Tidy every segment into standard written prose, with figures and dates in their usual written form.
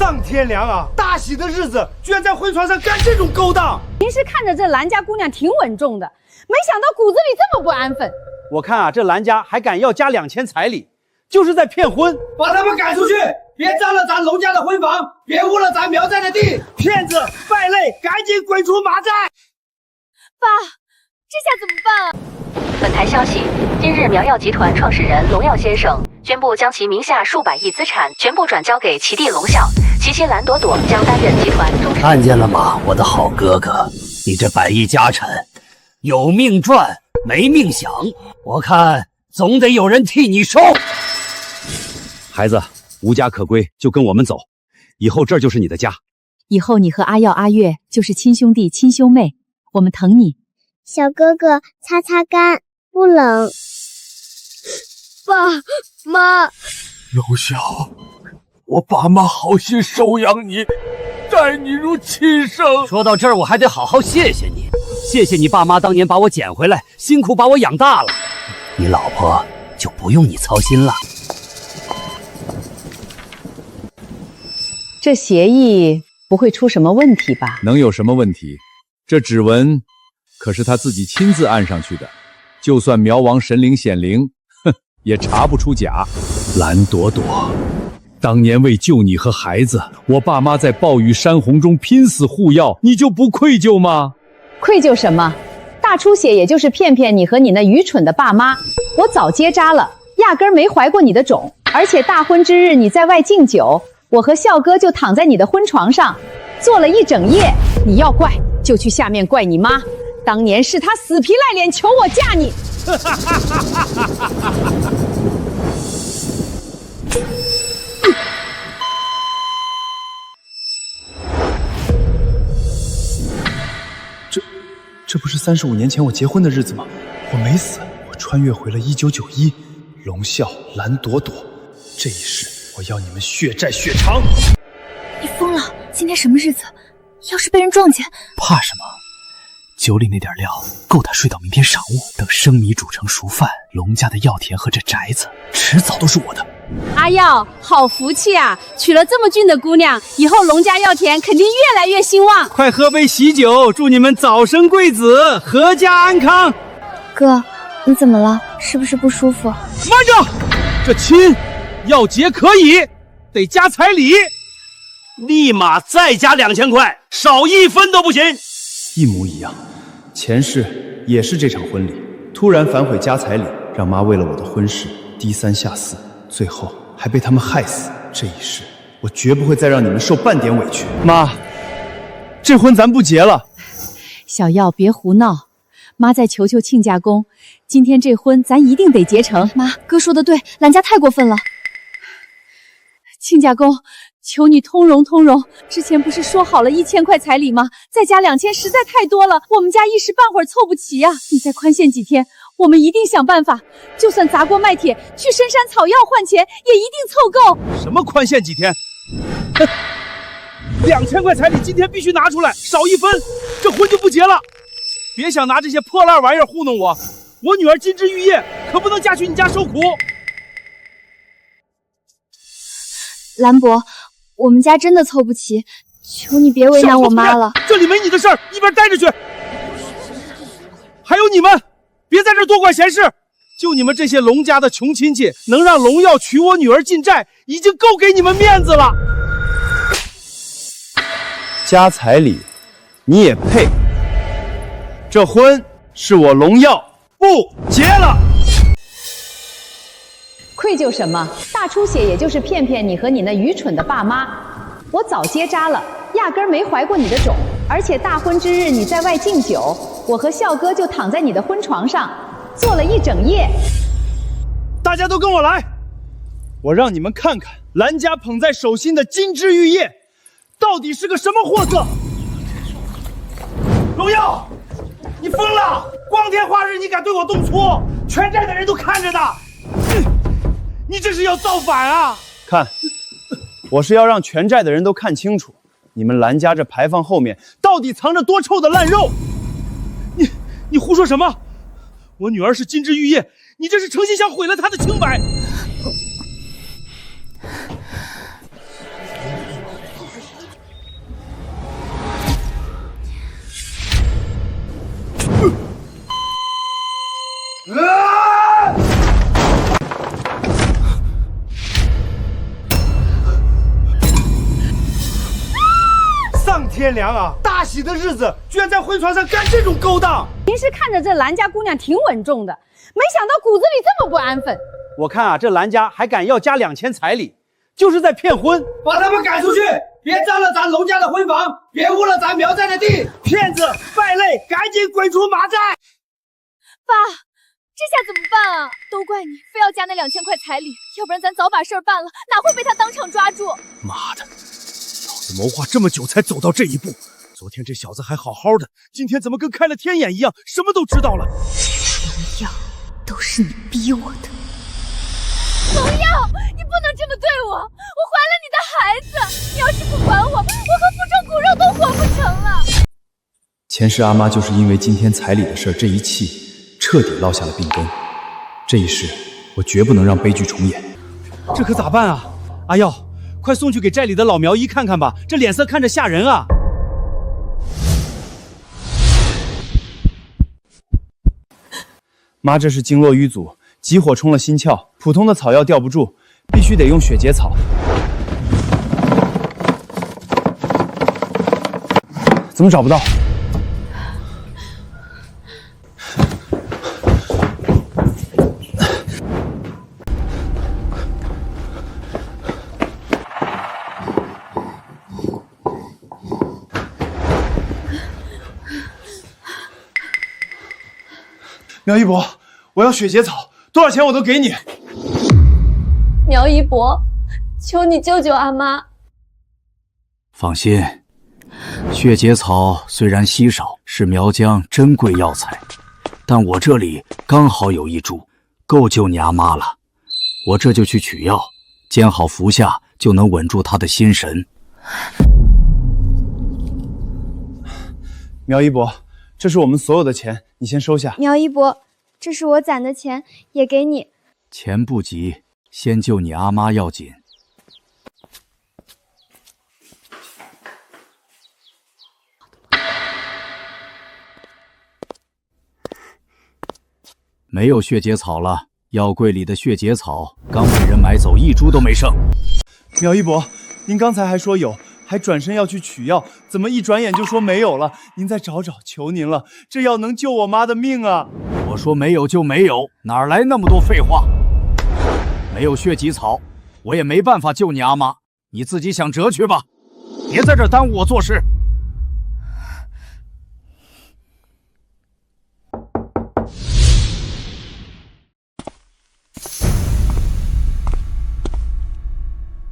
丧天良啊！大喜的日子，居然在婚床上干这种勾当！平时看着这兰家姑娘挺稳重的，没想到骨子里这么不安分。我看啊，这兰家还敢要加2000彩礼，就是在骗婚！把他们赶出去！别占了咱龙家的婚房，别污了咱苗寨的地！骗子败类，赶紧滚出马寨！爸，这下怎么办啊？本台消息，今日苗药集团创始人龙耀先生宣布将其名下数百亿资产全部转交给其弟龙啸，其妻蓝朵朵将担任集团终身。看见了吗，我的好哥哥，你这100亿家产，有命赚没命享，我看总得有人替你收。孩子，无家可归就跟我们走，以后这就是你的家。以后你和阿耀、阿月就是亲兄弟、亲兄妹，我们疼你。小哥哥，擦擦干，不冷。爸妈，龙啸，我爸妈好心收养你，待你如亲生。说到这儿，我还得好好谢谢你，谢谢你爸妈当年把我捡回来，辛苦把我养大了。你老婆就不用你操心了。这协议不会出什么问题吧？能有什么问题？这指纹可是他自己亲自按上去的，就算苗王神灵显灵，哼，也查不出假。蓝朵朵，当年为救你和孩子，我爸妈在暴雨山洪中拼死护要，你就不愧疚吗？愧疚什么？大出血也就是骗骗你和你那愚蠢的爸妈，我早结扎了，压根儿没怀过你的种。而且大婚之日你在外敬酒，我和笑哥就躺在你的婚床上，坐了一整夜。你要怪就去下面怪你妈，当年是她死皮赖脸求我嫁你。这不是35年前我结婚的日子吗？我没死，我穿越回了1991。龙啸、蓝朵朵，这一世我要你们血债血偿！你疯了？今天什么日子？要是被人撞见，怕什么？酒里那点料够他睡到明天晌午。等生米煮成熟饭，龙家的药田和这宅子迟早都是我的。阿耀，好福气啊！娶了这么俊的姑娘，以后龙家药田肯定越来越兴旺。快喝杯喜酒，祝你们早生贵子，阖家安康。哥，你怎么了？是不是不舒服？慢着，这亲要结可以，得加彩礼，立马再加2000块，少1分都不行。一模一样，前世也是这场婚礼，突然反悔加彩礼，让妈为了我的婚事低三下四，最后还被他们害死。这一世我绝不会再让你们受半点委屈。妈，这婚咱不结了。小耀别胡闹，妈再求求亲家公，今天这婚咱一定得结成。妈，哥说的对，兰家太过分了。亲家公，求你通融通融，之前不是说好了1000块彩礼吗？再加2000实在太多了，我们家一时半会儿凑不齐啊！你再宽限几天，我们一定想办法，就算砸锅卖铁去深山草药换钱，也一定凑够。什么宽限几天？2000块彩礼今天必须拿出来，少1分，这婚就不结了。别想拿这些破烂玩意儿糊弄我，我女儿金枝玉叶可不能嫁去你家受苦。兰伯，我们家真的凑不齐，求你别为难我妈了。这里没你的事儿，一边待着去。还有你们，别在这多管闲事。就你们这些龙家的穷亲戚，能让龙耀娶我女儿进寨，已经够给你们面子了。加彩礼，你也配？这婚是我龙耀不结了。愧疚什么？大出血也就是骗骗你和你那愚蠢的爸妈，我早结扎了，压根儿没怀过你的种。而且大婚之日你在外敬酒，我和笑哥就躺在你的婚床上，坐了一整夜。大家都跟我来，我让你们看看兰家捧在手心的金枝玉叶，到底是个什么货色！荣耀，你疯了！光天化日你敢对我动粗，全寨的人都看着呢！你这是要造反啊！看，我是要让全寨的人都看清楚，你们兰家这牌坊后面到底藏着多臭的烂肉！你胡说什么？我女儿是金枝玉叶，你这是诚心想毁了她的清白！天良啊！大喜的日子，居然在婚床上干这种勾当！平时看着这兰家姑娘挺稳重的，没想到骨子里这么不安分。我看啊，这兰家还敢要加2000彩礼，就是在骗婚。把他们赶出去！别占了咱龙家的婚房，别污了咱苗寨的地！骗子败类，赶紧滚出马寨！爸，这下怎么办啊？都怪你，非要加那2000块彩礼，要不然咱早把事儿办了，哪会被他当场抓住？妈的，老子谋划这么久才走到这一步。昨天这小子还好好的，今天怎么跟开了天眼一样，什么都知道了？荣耀，都是你逼我的。荣耀，你不能这么对我！我怀了你的孩子，你要是不管我，我和傅成骨肉都活不成了。前世阿妈就是因为今天彩礼的事这一气，彻底落下了病根。这一世，我绝不能让悲剧重演。这可咋办啊？阿耀，快送去给寨里的老苗医看看吧，这脸色看着吓人啊！妈，这是经络瘀阻，急火冲了心窍，普通的草药吊不住，必须得用血结草。怎么找不到？苗一博，我要血结草，多少钱我都给你。苗一博，求你救救阿妈。放心，血结草虽然稀少，是苗疆珍贵药材，但我这里刚好有一株，够救你阿妈了。我这就去取药，煎好服下，就能稳住她的心神。苗一博，这是我们所有的钱，你先收下。苗一博，这是我攒的钱，也给你。钱不急，先救你阿妈要紧。没有血结草了，药柜里的血结草刚被人买走，一株都没剩。苗一博，您刚才还说有，还转身要去取药，怎么一转眼就说没有了？您再找找，求您了，这药能救我妈的命啊！我说没有就没有，哪来那么多废话？没有血棘草，我也没办法救你阿妈，你自己想辙去吧，别在这耽误我做事。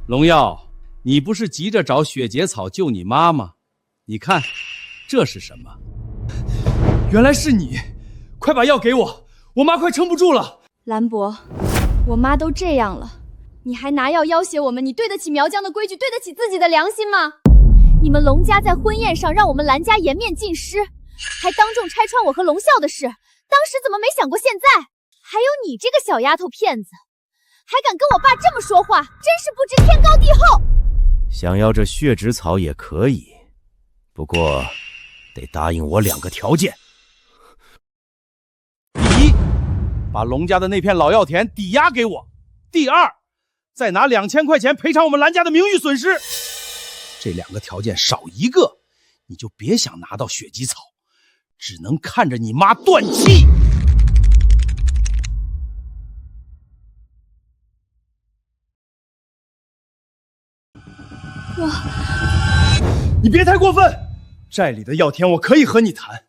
龙耀，你不是急着找血结草救你妈吗？你看，这是什么？原来是你！快把药给我，我妈快撑不住了。兰博，我妈都这样了，你还拿药要挟我们，你对得起苗疆的规矩，对得起自己的良心吗？你们龙家在婚宴上让我们兰家颜面尽失，还当众拆穿我和龙啸的事，当时怎么没想过现在？还有你这个小丫头片子，还敢跟我爸这么说话，真是不知天高地厚。想要这血脂草也可以，不过得答应我2个条件。第一，把龙家的那片老药田抵押给我；第二，再拿2000块钱赔偿我们兰家的名誉损失。这2个条件少一个，你就别想拿到血棘草，只能看着你妈断气。你别太过分！寨里的药田我可以和你谈，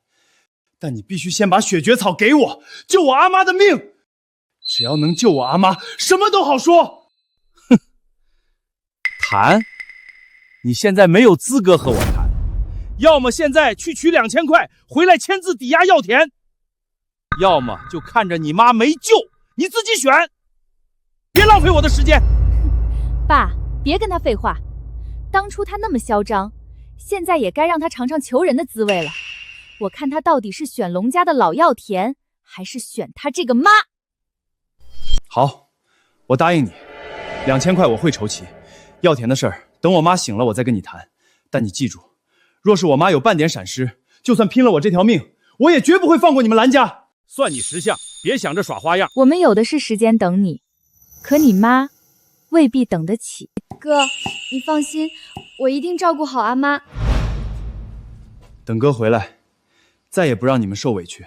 但你必须先把血绝草给我，救我阿妈的命。只要能救我阿妈，什么都好说。哼，谈？你现在没有资格和我谈，要么现在去取2000块回来签字抵押药田，要么就看着你妈没救，你自己选。别浪费我的时间。爸，别跟他废话。当初他那么嚣张，现在也该让他尝尝求人的滋味了。我看他到底是选龙家的老药田，还是选他这个妈。好，我答应你，2000块我会筹齐。药田的事儿，等我妈醒了我再跟你谈。但你记住，若是我妈有半点闪失，就算拼了我这条命，我也绝不会放过你们兰家。算你识相，别想着耍花样。我们有的是时间等你，可你妈未必等得起。哥，你放心，我一定照顾好阿妈。等哥回来，再也不让你们受委屈。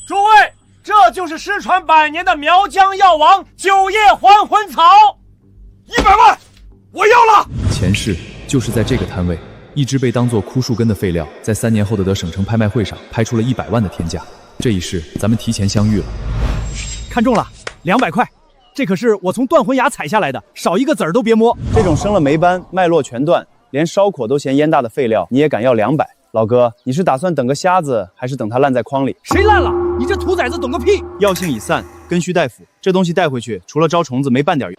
诸位，这就是失传100年的苗疆药王9叶还魂草，100万，我要了。前世就是在这个摊位，一直被当作枯树根的废料，在3年后的得省城拍卖会上拍出了100万的天价。这一世咱们提前相遇了。看中了，200块，这可是我从断魂崖采下来的，少一个子儿都别摸。这种生了霉斑、脉络全断，连烧火都嫌烟大的废料，你也敢要200？老哥，你是打算等个瞎子，还是等它烂在筐里？谁烂了？你这土崽子懂个屁！药性已散，根须待腐，这东西带回去，除了招虫子，没半点用。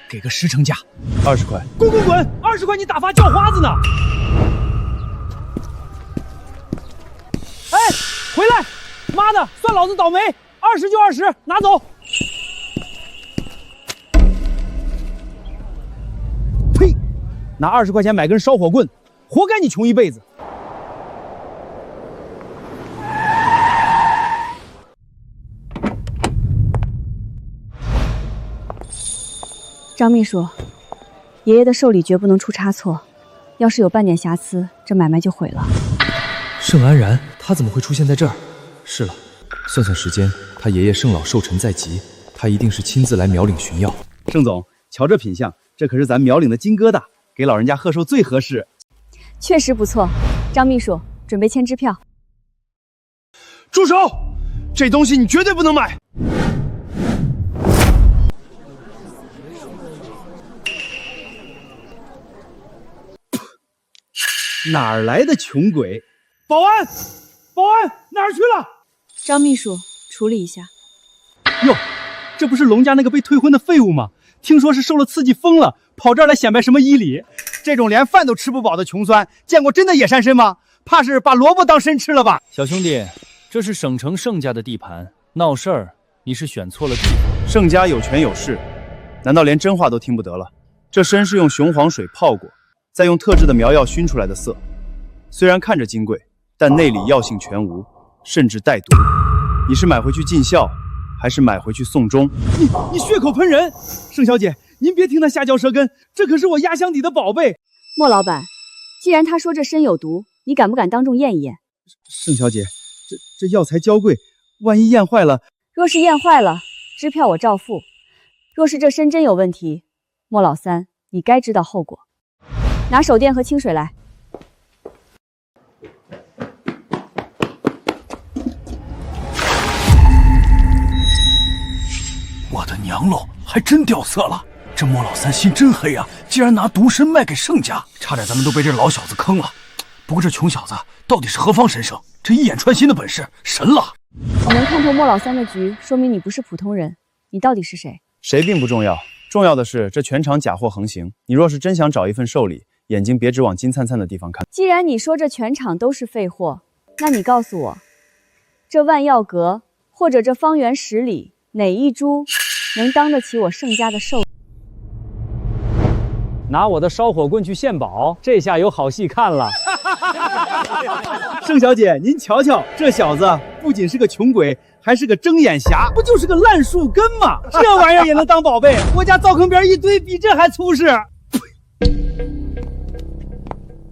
给个10成价，20块。滚滚滚！20块你打发叫花子呢？哎，回来！妈的，算老子倒霉！20就20，拿走！呸！拿20块钱买根烧火棍，活该你穷一辈子。张秘书，爷爷的寿礼绝不能出差错，要是有半点瑕疵，这买卖就毁了。盛安然，他怎么会出现在这儿？是了，算算时间，他爷爷盛老寿辰在即，他一定是亲自来苗岭寻药。盛总，瞧这品相，这可是咱苗岭的金疙瘩，给老人家贺寿最合适。确实不错，张秘书，准备签支票。住手！这东西你绝对不能买！哪儿来的穷鬼？保安，保安哪儿去了？张秘书，处理一下。哟，这不是龙家那个被退婚的废物吗？听说是受了刺激疯了，跑这儿来显摆什么医理？这种连饭都吃不饱的穷酸，见过真的野山参吗？怕是把萝卜当参吃了吧？小兄弟，这是省城盛家的地盘，闹事儿你是选错了地方。盛家有权有势，难道连真话都听不得了？这参是用雄黄水泡过，再用特制的苗药熏出来的色，虽然看着金贵，但内里药性全无，甚至带毒。你是买回去尽孝，还是买回去送终？你血口喷人！盛小姐，您别听他瞎嚼舌根，这可是我压箱底的宝贝。莫老板，既然他说这参有毒，你敢不敢当众验一验？盛小姐，这药材娇贵，万一验坏了……若是验坏了，支票我照付；若是这参真有问题，莫老三，你该知道后果。拿手电和清水来。我的娘喽，还真掉色了！这莫老三心真黑啊，竟然拿毒参卖给盛家，差点咱们都被这老小子坑了。不过这穷小子到底是何方神圣？这一眼穿心的本事神了！你能看透莫老三的局，说明你不是普通人。你到底是谁？谁并不重要，重要的是这全场假货横行。你若是真想找一份寿礼，眼睛别只往金灿灿的地方看。既然你说这全场都是废货，那你告诉我，这万药阁或者这方圆10里哪一株能当得起我盛家的寿礼？拿我的烧火棍去献宝，这下有好戏看了。盛小姐，您瞧瞧，这小子不仅是个穷鬼，还是个睁眼侠，不就是个烂树根吗？这玩意儿也能当宝贝？我家灶坑边一堆，比这还粗实。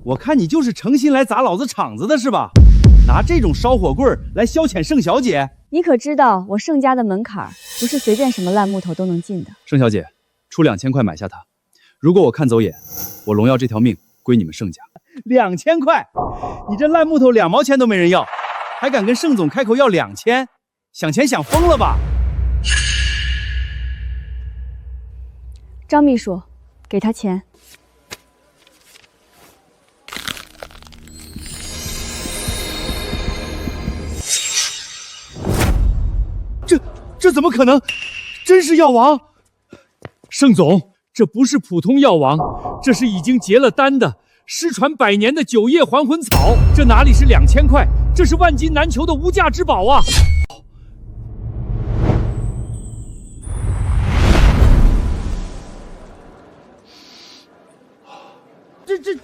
我看你就是诚心来砸老子场子的是吧？拿这种烧火棍来消遣盛小姐，你可知道我盛家的门槛不是随便什么烂木头都能进的。盛小姐，出2000块买下它。如果我看走眼，我荣耀这条命归你们盛家。2000块，你这烂木头2毛钱都没人要，还敢跟盛总开口要2000？想钱想疯了吧？张秘书，给他钱。这怎么可能？真是药王！盛总，这不是普通药王，这是已经结了丹的失传100年的9叶还魂草，这哪里是2000块，这是万金难求的无价之宝啊！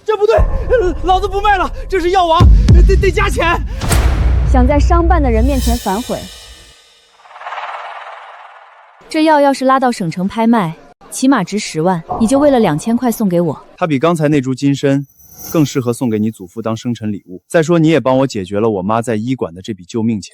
这不对，老子不卖了，这是药王，得加钱。想在商办的人面前反悔。这药要是拉到省城拍卖，起码值10万，你就为了2000块送给我？它比刚才那株金参更适合送给你祖父当生辰礼物。再说，你也帮我解决了我妈在医馆的这笔救命钱。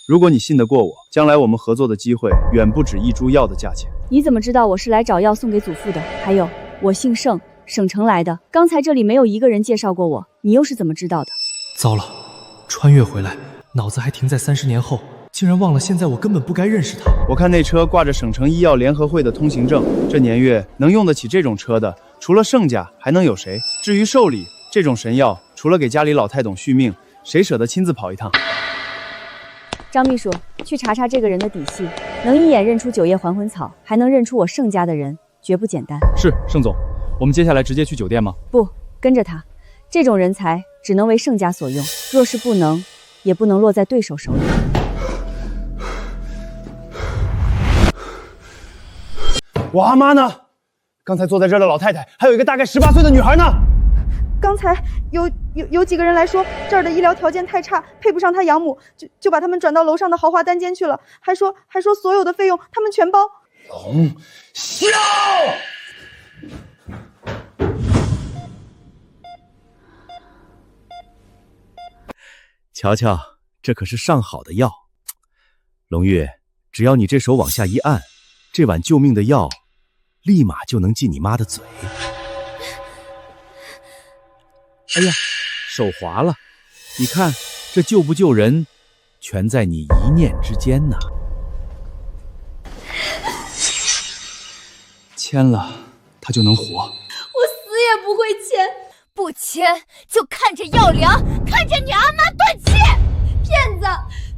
如果你信得过我，将来我们合作的机会远不止一株药的价钱。你怎么知道我是来找药送给祖父的？还有，我姓盛，省城来的。刚才这里没有一个人介绍过我，你又是怎么知道的？糟了，穿越回来，脑子还停在30年后，竟然忘了现在我根本不该认识他。我看那车挂着省城医药联合会的通行证，这年月能用得起这种车的，除了盛家还能有谁？至于寿礼这种神药，除了给家里老太董续命，谁舍得亲自跑一趟？张秘书，去查查这个人的底细，能一眼认出9叶还魂草，还能认出我盛家的人，绝不简单。是，盛总，我们接下来直接去酒店吗？不，跟着他。这种人才只能为盛家所用，若是不能，也不能落在对手手里。我阿妈呢？刚才坐在这儿的老太太，还有一个大概18岁的女孩呢。刚才有几个人来说这儿的医疗条件太差，配不上他养母，就把他们转到楼上的豪华单间去了，还说所有的费用他们全包。龙啸，瞧瞧，这可是上好的药。龙玉，只要你这手往下一按，这碗救命的药立马就能进你妈的嘴。哎呀，手滑了！你看，这救不救人，全在你一念之间呐。签了，他就能活。我死也不会签，不签就看着药粮，看着你阿妈断气！骗子！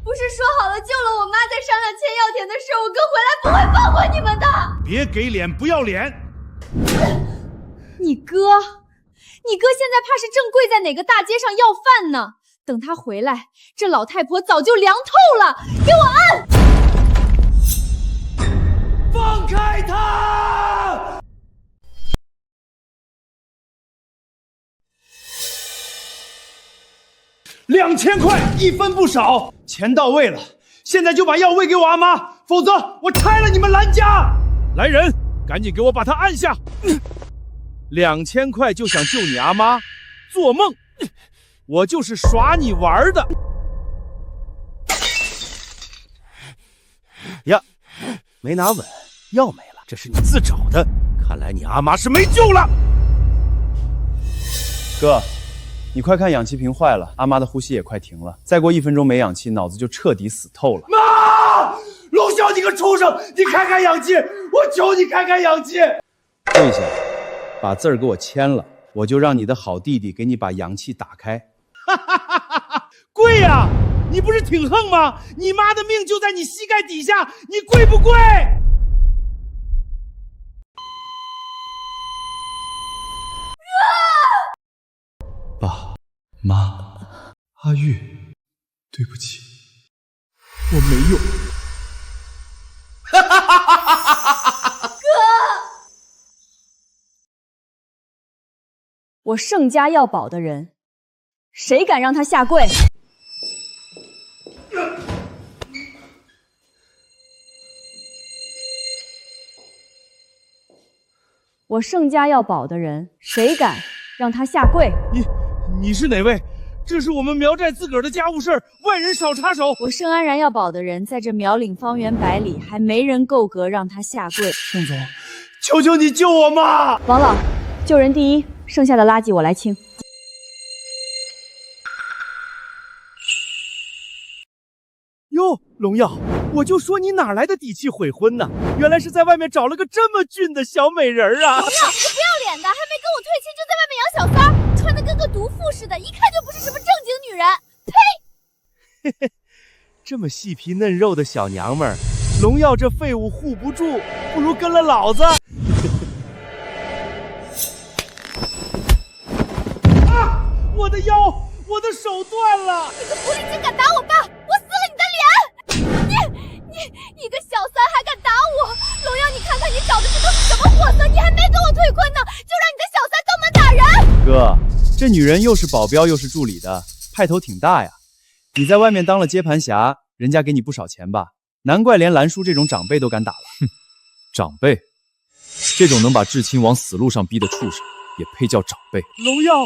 不是说好了救了我妈再商量签药田的事，我哥回来不会放过你们的！别给脸不要脸！你哥现在怕是正跪在哪个大街上要饭呢。等他回来，这老太婆早就凉透了。给我按！放开他！2000块，一分不少，钱到位了。现在就把药喂给我阿妈，否则我拆了你们蓝家！来人，赶紧给我把他按下！2000块就想救你阿妈，做梦！我就是耍你玩的。呀，没拿稳，药没了，这是你自找的。看来你阿妈是没救了。哥，你快看氧气瓶坏了，阿妈的呼吸也快停了，再过1分钟没氧气，脑子就彻底死透了。妈！龙啸，你个畜生，你开开氧气，我求你开开氧气。跪下，把字儿给我签了，我就让你的好弟弟给你把阳气打开。跪呀！你不是挺横吗？你妈的命就在你膝盖底下，你跪不跪？爸妈，阿玉，对不起，我没有。我盛家要保的人，谁敢让他下跪？我盛家要保的人，谁敢让他下跪？你是哪位？这是我们苗寨自个儿的家务事儿，外人少插手。我盛安然要保的人，在这苗岭方圆100里，还没人够格让他下跪。盛总，求求你救我妈！王老，救人第一，剩下的垃圾我来清。哟，龙耀，我就说你哪来的底气悔婚呢？原来是在外面找了个这么俊的小美人啊！你个不要脸的，还没跟我退亲就在外面养小三儿，穿的跟个毒妇似的，一看就不是什么正经女人。呸！嘿嘿，这么细皮嫩肉的小娘们儿，龙耀这废物护不住，不如跟了老子。啊！我的腰，我的手断了！你个狐狸精敢打我爸，我撕了你的脸！你个小三还敢打我！龙耀，你看看你找的这都是什么货色？你还没跟我退婚呢，就让你的小三登门打人！哥，这女人又是保镖又是助理的，派头挺大呀。你在外面当了接盘侠，人家给你不少钱吧？难怪连兰叔这种长辈都敢打了。哼，长辈，这种能把至亲往死路上逼的畜生，也配叫长辈？荣耀，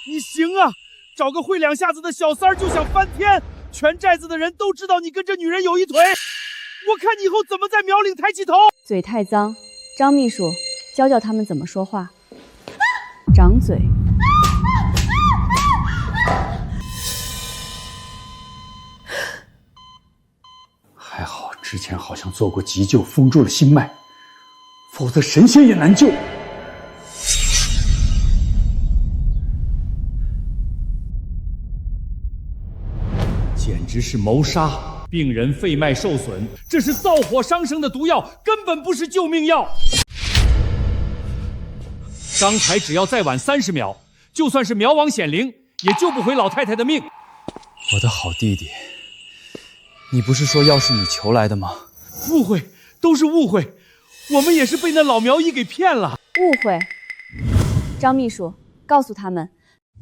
你行啊！找个会两下子的小三儿就想翻天，全寨子的人都知道你跟这女人有一腿。我看你以后怎么在苗岭抬起头！嘴太脏，张秘书，教教他们怎么说话。掌嘴。还好之前好像做过急救，封住了心脉，否则神仙也难救。简直是谋杀！病人肺脉受损，这是燥火伤生的毒药，根本不是救命药。刚才只要再晚30秒，就算是苗王显灵，也救不回老太太的命。我的好弟弟，你不是说药是你求来的吗？误会，都是误会，我们也是被那老苗医给骗了。误会。张秘书，告诉他们，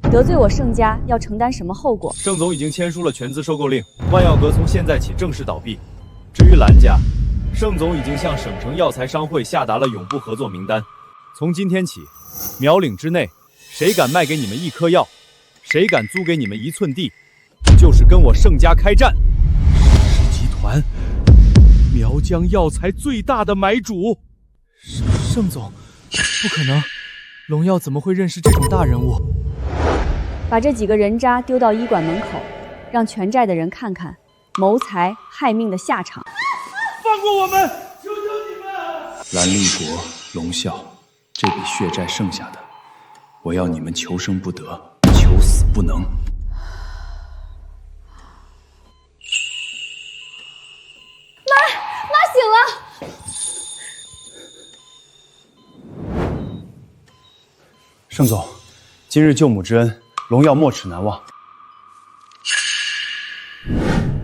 得罪我盛家要承担什么后果。盛总已经签署了全资收购令，万药阁从现在起正式倒闭。至于兰家，盛总已经向省城药材商会下达了永不合作名单。从今天起，苗岭之内，谁敢卖给你们1颗药，谁敢租给你们1寸地，就是跟我盛家开战。是集团苗疆药材最大的买主。盛总，不可能，龙耀怎么会认识这种大人物？把这几个人渣丢到医馆门口，让全寨的人看看谋财害命的下场。放过我们，求求你们！兰立国、龙啸，这笔血债剩下的，我要你们求生不得，求死不能。妈醒了。盛总，今日救母之恩，龙耀没齿难忘。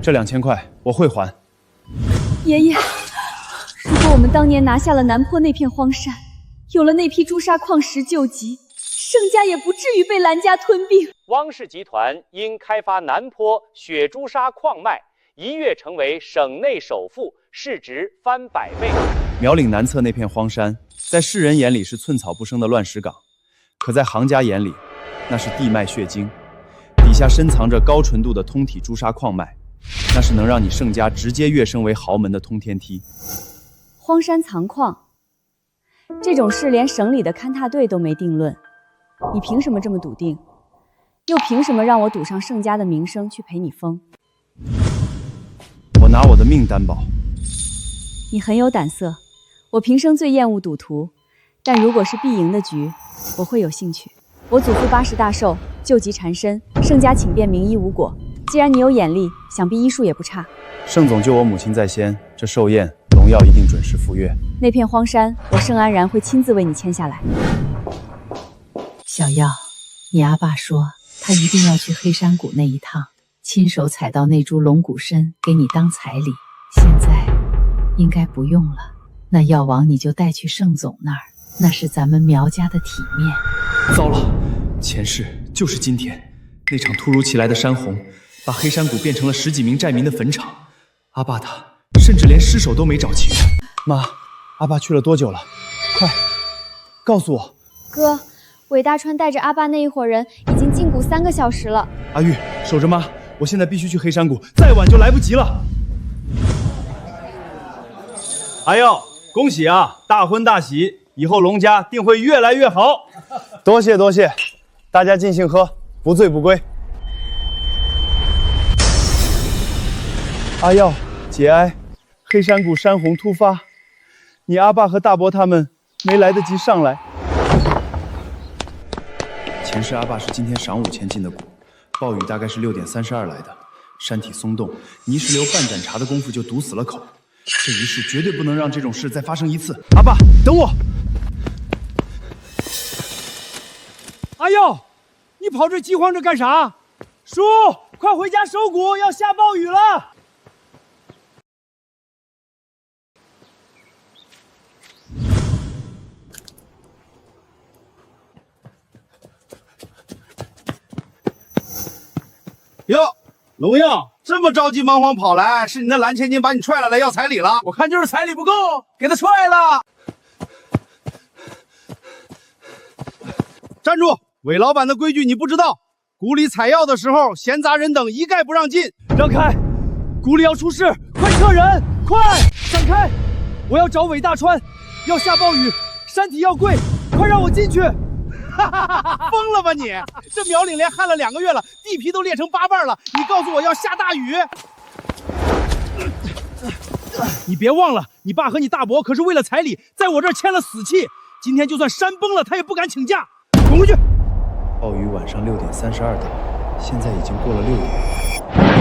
这2000块我会还。爷爷，如果我们当年拿下了南坡那片荒山，有了那批朱砂矿石救急，盛家也不至于被兰家吞并。汪氏集团因开发南坡血朱砂矿脉，一跃成为省内首富，市值翻100倍。苗岭南侧那片荒山，在世人眼里是寸草不生的乱石岗，可在行家眼里，那是地脉血经，底下深藏着高纯度的通体朱砂矿脉，那是能让你盛家直接跃升为豪门的通天梯。荒山藏矿，这种事连省里的勘探队都没定论，你凭什么这么笃定？又凭什么让我赌上盛家的名声去陪你疯？我拿我的命担保。你很有胆色，我平生最厌恶赌徒，但如果是必赢的局，我会有兴趣。我祖父80大寿，救急缠身，盛家请遍名医无果。既然你有眼力，想必医术也不差。盛总救我母亲在先，这寿宴龙耀一定准时赴约。那片荒山，我盛安然会亲自为你签下来。小耀，你阿爸说他一定要去黑山谷那一趟，亲手采到那株龙骨参给你当彩礼。现在应该不用了，那药王你就带去盛总那儿，那是咱们苗家的体面。糟了，前世就是今天，那场突如其来的山洪，把黑山谷变成了10几名寨民的坟场。阿爸他甚至连尸首都没找齐。妈，阿爸去了多久了？快告诉我。哥，韦大川带着阿爸那一伙人已经进谷3个小时了。阿玉，守着妈，我现在必须去黑山谷，再晚就来不及了。阿耀，恭喜啊，大婚大喜，以后龙家定会越来越好。多谢多谢，大家尽兴喝，不醉不归。阿耀，节哀，黑山谷山洪突发，你阿爸和大伯他们没来得及上来。前世阿爸是今天晌午前进的谷，暴雨大概是6点32来的，山体松动，泥石流半盏茶的功夫就堵死了口。这一世绝对不能让这种事再发生一次。阿爸，等我！阿耀，你跑这急慌着干啥？叔，快回家收谷，要下暴雨了。哟，荣耀这么着急忙慌跑来，是你那蓝千金把你踹来要彩礼了？我看就是彩礼不够，给他踹了。站住！韦老板的规矩你不知道，谷里采药的时候，闲杂人等一概不让进。让开！谷里要出事，快撤人！快闪开！我要找韦大川，要下暴雨，山体要跪，快让我进去！哈哈哈！疯了吧你！这苗岭连旱了2个月了，地皮都裂成8瓣了，你告诉我要下大雨？你别忘了，你爸和你大伯可是为了彩礼，在我这儿签了死契。今天就算山崩了，他也不敢请假。滚回去！暴雨晚上6点32到，现在已经过了6点，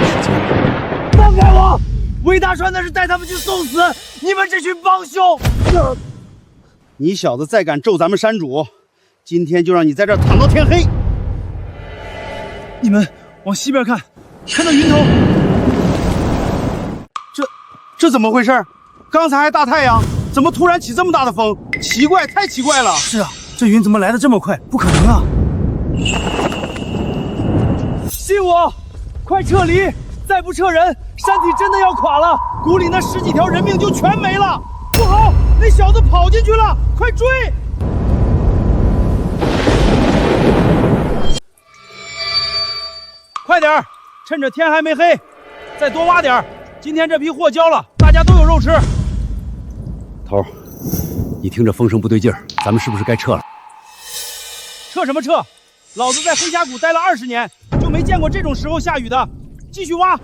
时间了。放开我！韦大川那是带他们去送死，你们这群帮凶！你小子再敢咒咱们山主，今天就让你在这儿躺到天黑！你们往西边看，看到云头。这怎么回事？刚才还大太阳，怎么突然起这么大的风？奇怪，太奇怪了！是啊，这云怎么来的这么快？不可能啊！信我，快撤离！再不撤人，山体真的要垮了，谷里那10几条人命就全没了！不好，那小子跑进去了，快追！快点儿，趁着天还没黑，再多挖点儿。今天这批货交了，大家都有肉吃。头儿，你听着风声不对劲儿，咱们是不是该撤了？撤什么撤？老子在黑峡谷待了20年，就没见过这种时候下雨的。继续挖。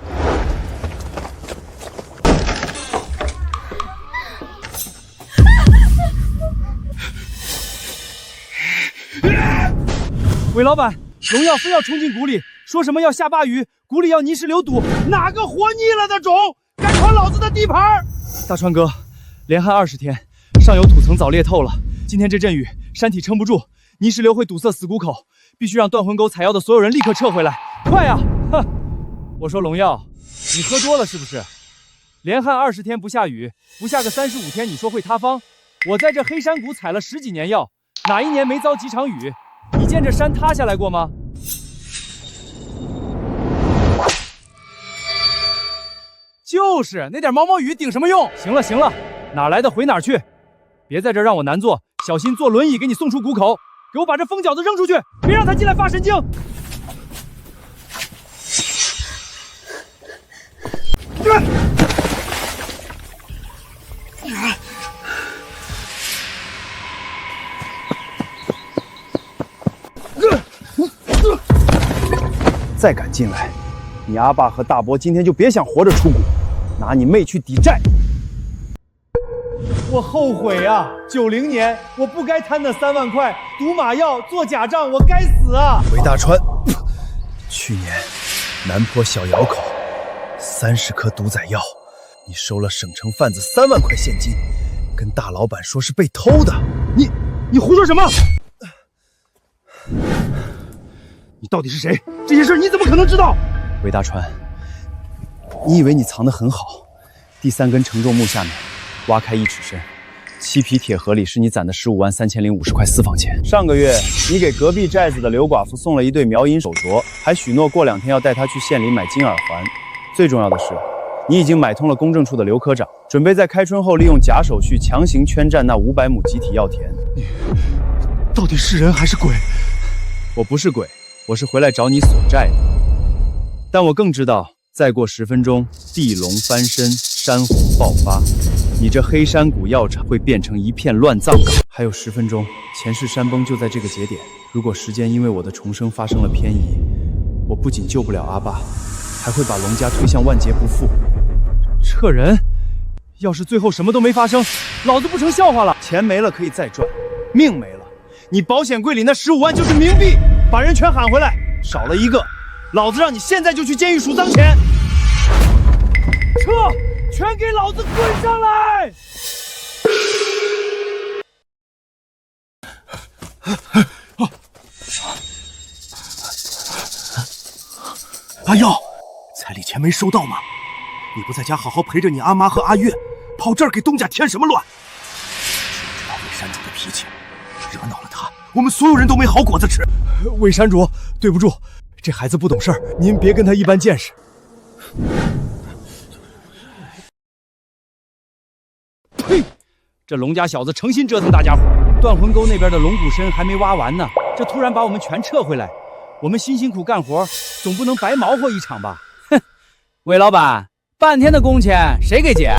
韦老板，荣耀非要冲进谷里，说什么要下大雨，谷里要泥石流堵，哪个活腻了的种敢闯老子的地盘？大川哥，连旱20天，上游土层早裂透了，今天这阵雨，山体撑不住，泥石流会堵塞死谷口，必须让断魂沟采药的所有人立刻撤回来，快呀！哼！我说荣耀，你喝多了是不是？连旱20天不下雨，不下个35天，你说会塌方？我在这黑山谷采了10几年药，哪一年没遭几场雨？你见这山塌下来过吗？就是那点毛毛雨顶什么用？行了行了，哪来的回哪儿去，别在这让我难做，小心坐轮椅给你送出谷口。给我把这疯小子扔出去，别让他进来发神经。再敢进来，你阿爸和大伯今天就别想活着出谷，拿你妹去抵债。我后悔啊！90年我不该贪那3万块，赌马药做假账，我该死啊！韦大川，去年南坡小窑口30颗毒宰药，你收了省城贩子3万块现金，跟大老板说是被偷的。你胡说什么？你到底是谁？这些事你怎么可能知道？韦大川，你以为你藏得很好？第3根承重木下面挖开1尺深，7匹铁盒里是你攒的15万3050块私房钱。上个月你给隔壁寨子的刘寡妇送了一对苗银手镯，还许诺过2天要带她去县里买金耳环。最重要的是，你已经买通了公证处的刘科长，准备在开春后利用假手续强行圈占那500亩集体药田。你到底是人还是鬼？我不是鬼，我是回来找你索债的。但我更知道，再过10分钟，地龙翻身，山洪爆发，你这黑山谷药厂会变成一片乱葬岗。还有10分钟，前世山崩就在这个节点。如果时间因为我的重生发生了偏移，我不仅救不了阿爸，还会把龙家推向万劫不复。撤人？要是最后什么都没发生，老子不成笑话了。钱没了可以再赚，命没了，你保险柜里那15万就是冥币。把人全喊回来，少了1个，老子让你现在就去监狱数脏钱。撤！全给老子滚上来！阿耀，彩礼钱没收到吗？你不在家好好陪着你阿妈和阿月，跑这儿给东家添什么乱？知道韦山主的脾气，惹恼了他，我们所有人都没好果子吃。韦山主，对不住，这孩子不懂事儿，您别跟他一般见识。呸！这龙家小子诚心折腾大家伙。断魂沟那边的龙骨参还没挖完呢，这突然把我们全撤回来，我们辛辛苦干活，总不能白忙活一场吧？哼！韦老板，半天的工钱谁给结？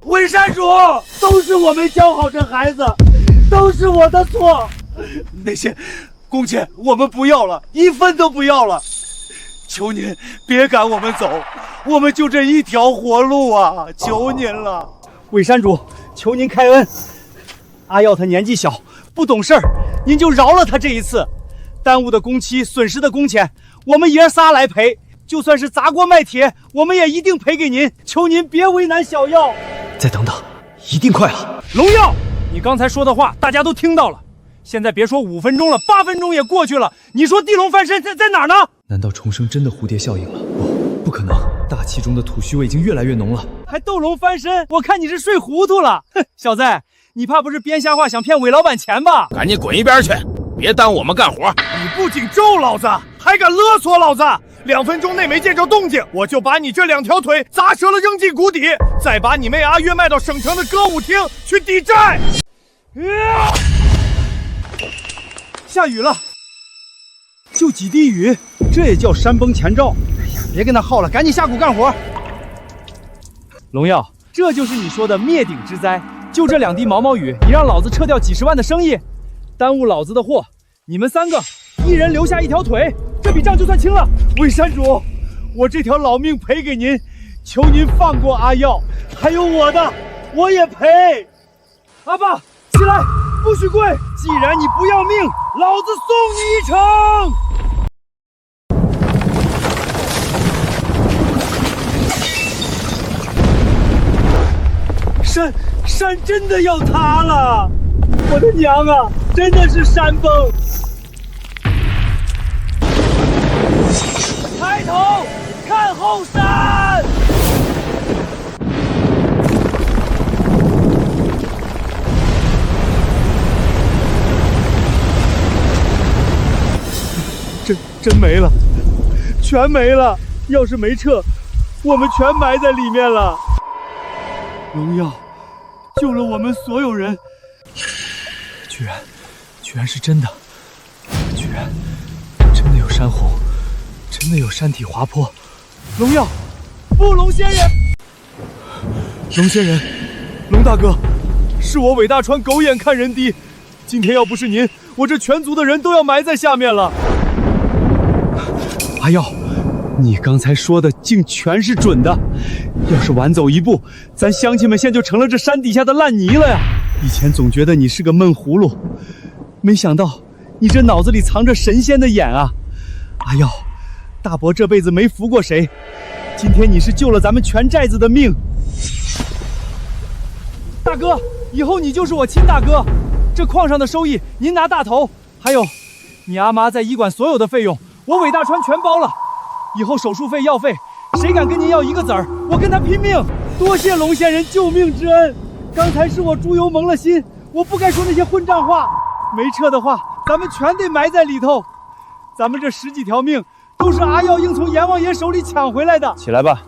韦山主，都是我没教好这孩子，都是我的错。那些工钱我们不要了，一分都不要了。求您别赶我们走，我们就这一条活路啊！求您了，韦山主，求您开恩。阿耀他年纪小，不懂事儿，您就饶了他这一次。耽误的工期、损失的工钱，我们爷仨来赔。就算是砸锅卖铁，我们也一定赔给您。求您别为难小耀。再等等，一定快了。龙耀，你刚才说的话大家都听到了，现在别说5分钟了，8分钟也过去了。你说地龙翻身在哪儿呢？难道重生真的蝴蝶效应了？不可能，大气中的土虚味已经越来越浓了。还斗龙翻身？我看你是睡糊涂了。哼，小子，你怕不是编瞎话想骗韦老板钱吧？赶紧滚一边去，别耽误我们干活。你不仅咒老子，还敢勒索老子！2分钟内没见着动静，我就把你这2条腿砸折了扔进谷底，再把你妹阿月卖到省城的歌舞厅去抵债。下雨了，就几滴雨，这也叫山崩前兆。哎呀，别跟他耗了，赶紧下谷干活。龙耀，这就是你说的灭顶之灾。就这2滴毛毛雨，你让老子撤掉几10万的生意，耽误老子的货。你们3个，一人留下1条腿，这笔账就算清了。韦山主，我这条老命赔给您，求您放过阿耀，还有我的，我也赔。阿爸，起来，不许跪！既然你不要命，老子送你一程。山真的要塌了！我的娘啊，真的是山崩！抬头看后山！真没了，全没了！要是没撤，我们全埋在里面了。荣耀救了我们所有人，居然是真的，居然真的有山洪，真的有山体滑坡。荣耀，不，龙仙人，龙仙人，龙大哥，是我韦大川狗眼看人低，今天要不是您，我这全族的人都要埋在下面了。阿耀，你刚才说的竟全是准的，要是晚走一步，咱乡亲们现在就成了这山底下的烂泥了呀！以前总觉得你是个闷葫芦，没想到你这脑子里藏着神仙的眼啊！阿耀，大伯这辈子没服过谁，今天你是救了咱们全寨子的命。大哥，以后你就是我亲大哥，这矿上的收益您拿大头，还有你阿妈在医馆所有的费用，我韦大川全包了。以后手术费、药费，谁敢跟您要1个子儿，我跟他拼命！多谢龙仙人救命之恩，刚才是我猪油蒙了心，我不该说那些混账话。没撤的话，咱们全得埋在里头。咱们这10几条命，都是阿耀英从阎王爷手里抢回来的。起来吧，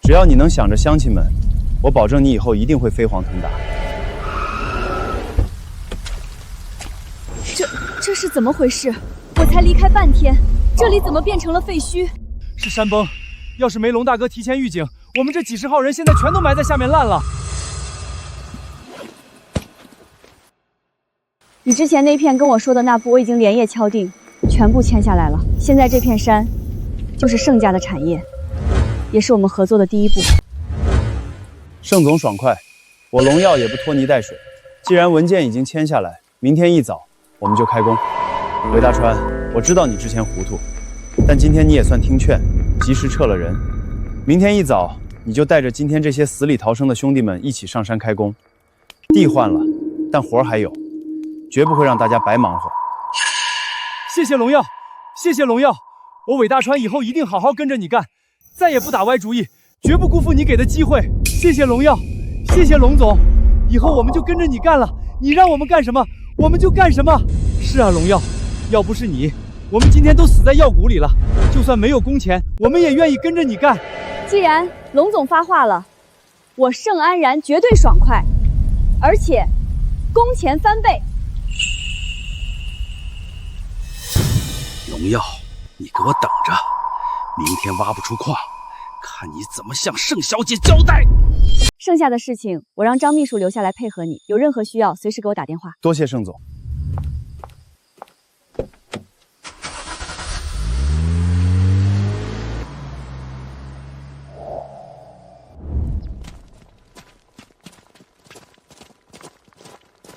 只要你能想着乡亲们，我保证你以后一定会飞黄腾达。这是怎么回事？我才离开半天，这里怎么变成了废墟？是山崩，要是没龙大哥提前预警，我们这几10号人现在全都埋在下面烂了。你之前那片跟我说的那步，我已经连夜敲定，全部签下来了。现在这片山，就是盛家的产业，也是我们合作的第一步。盛总爽快，我龙耀也不拖泥带水。既然文件已经签下来，明天一早我们就开工。韦大川，我知道你之前糊涂，但今天你也算听劝，及时撤了人。明天一早你就带着今天这些死里逃生的兄弟们一起上山开工。地换了，但活还有，绝不会让大家白忙活。谢谢龙耀，谢谢龙耀，我韦大川以后一定好好跟着你干，再也不打歪主意，绝不辜负你给的机会。谢谢龙耀，谢谢龙总，以后我们就跟着你干了，你让我们干什么，我们就干什么。是啊，龙耀，要不是你，我们今天都死在药谷里了，就算没有工钱，我们也愿意跟着你干。既然龙总发话了，我盛安然绝对爽快，而且工钱翻倍。荣耀，你给我等着，明天挖不出矿，看你怎么向盛小姐交代。剩下的事情我让张秘书留下来配合你，有任何需要随时给我打电话。多谢盛总。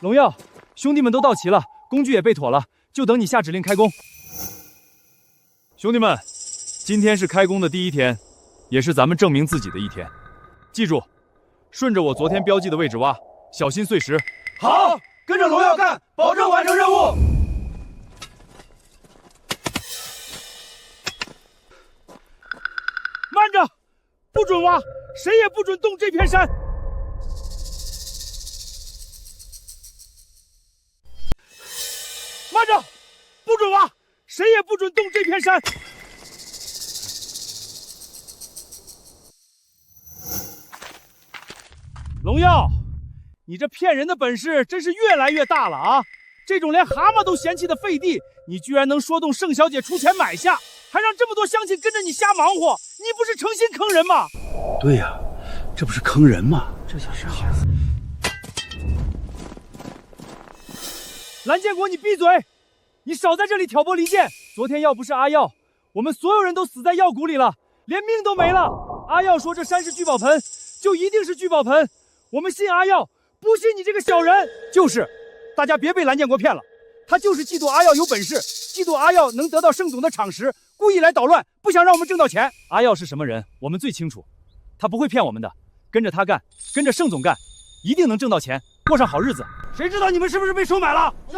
荣耀，兄弟们都到齐了，工具也备妥了，就等你下指令开工。兄弟们，今天是开工的第一天，也是咱们证明自己的一天。记住，顺着我昨天标记的位置挖，小心碎石。好，跟着荣耀干，保证完成任务。慢着，不准挖，谁也不准动这片山。慢着，不准挖，谁也不准动这片山。荣耀，你这骗人的本事真是越来越大了啊！这种连蛤蟆都嫌弃的废地，你居然能说动盛小姐出钱买下，还让这么多乡亲跟着你瞎忙活，你不是诚心坑人吗？对呀，这不是坑人吗？这就是蓝建国，你闭嘴！你少在这里挑拨离间。昨天要不是阿耀，我们所有人都死在药谷里了，连命都没了。阿耀说这山是聚宝盆，就一定是聚宝盆。我们信阿耀，不信你这个小人。就是，大家别被蓝建国骗了，他就是嫉妒阿耀有本事，嫉妒阿耀能得到盛总的赏识，故意来捣乱，不想让我们挣到钱。阿耀是什么人，我们最清楚，他不会骗我们的，跟着他干，跟着盛总干，一定能挣到钱，过上好日子。谁知道你们是不是被收买了？是。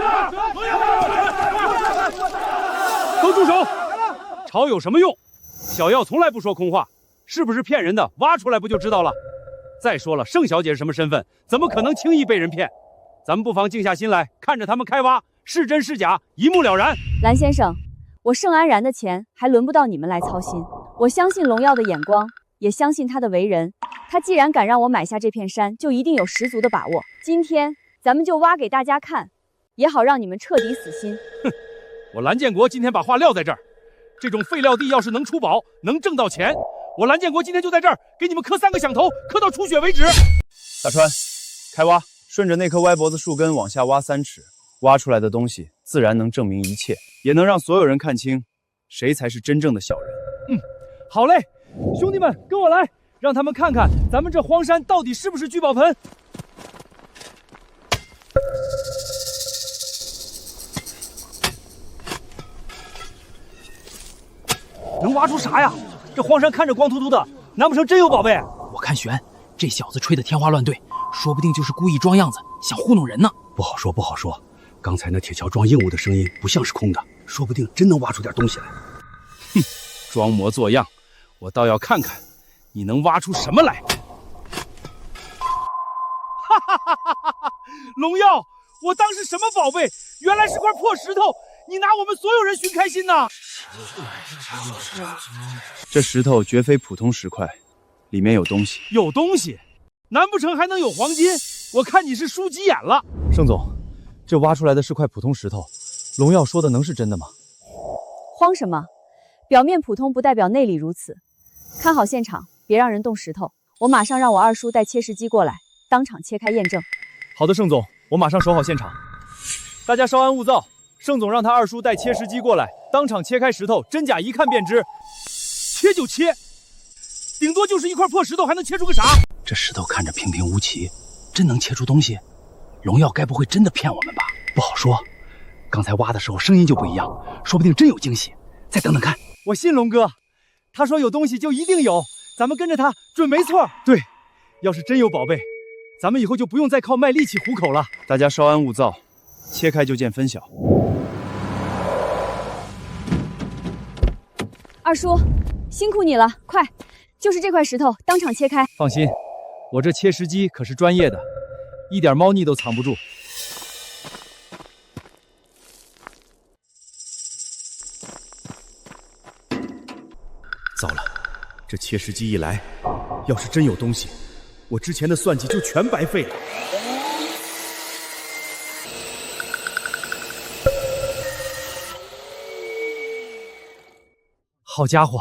都住手！吵有什么用？小耀从来不说空话，是不是骗人的，挖出来不就知道了？再说了，盛小姐是什么身份，怎么可能轻易被人骗？咱们不妨静下心来，看着他们开挖，是真是假，一目了然。蓝先生，我盛安然的钱还轮不到你们来操心。我相信龙耀的眼光，也相信他的为人。他既然敢让我买下这片山，就一定有十足的把握。今天咱们就挖给大家看，也好让你们彻底死心。哼，我蓝建国今天把话撂在这儿，这种废料地要是能出宝，能挣到钱，我蓝建国今天就在这儿给你们磕3个响头，磕到出血为止。大川，开挖，顺着那棵歪脖子树根往下挖3尺，挖出来的东西自然能证明一切，也能让所有人看清谁才是真正的小人。好嘞，兄弟们跟我来，让他们看看咱们这荒山到底是不是聚宝盆。能挖出啥呀？这荒山看着光秃秃的，难不成真有宝贝？我看悬，这小子吹得天花乱坠，说不定就是故意装样子，想糊弄人呢。不好说，不好说。刚才那铁锹撞硬物的声音不像是空的，说不定真能挖出点东西来。哼，装模作样，我倒要看看你能挖出什么来。哈哈哈哈哈！龙耀，我当是什么宝贝？原来是块破石头，你拿我们所有人寻开心呐！这石头绝非普通石块，里面有东西。有东西？难不成还能有黄金？我看你是输急眼了。盛总，这挖出来的是块普通石头，龙耀说的能是真的吗？慌什么？表面普通不代表内里如此。看好现场，别让人动石头。我马上让我二叔带切石机过来，当场切开验证。好的，盛总，我马上守好现场。大家稍安勿躁，盛总让他二叔带切石机过来，当场切开石头，真假一看便知。切就切，顶多就是一块破石头，还能切出个啥？这石头看着平平无奇，真能切出东西？荣耀该不会真的骗我们吧？不好说。刚才挖的时候声音就不一样，说不定真有惊喜。再等等看。我信龙哥，他说有东西就一定有，咱们跟着他准没错。对，要是真有宝贝，咱们以后就不用再靠卖力气糊口了。大家稍安勿躁，切开就见分晓。二叔，辛苦你了，快，就是这块石头，当场切开。放心，我这切石机可是专业的，一点猫腻都藏不住。这切石机一来，要是真有东西，我之前的算计就全白费了。好家伙，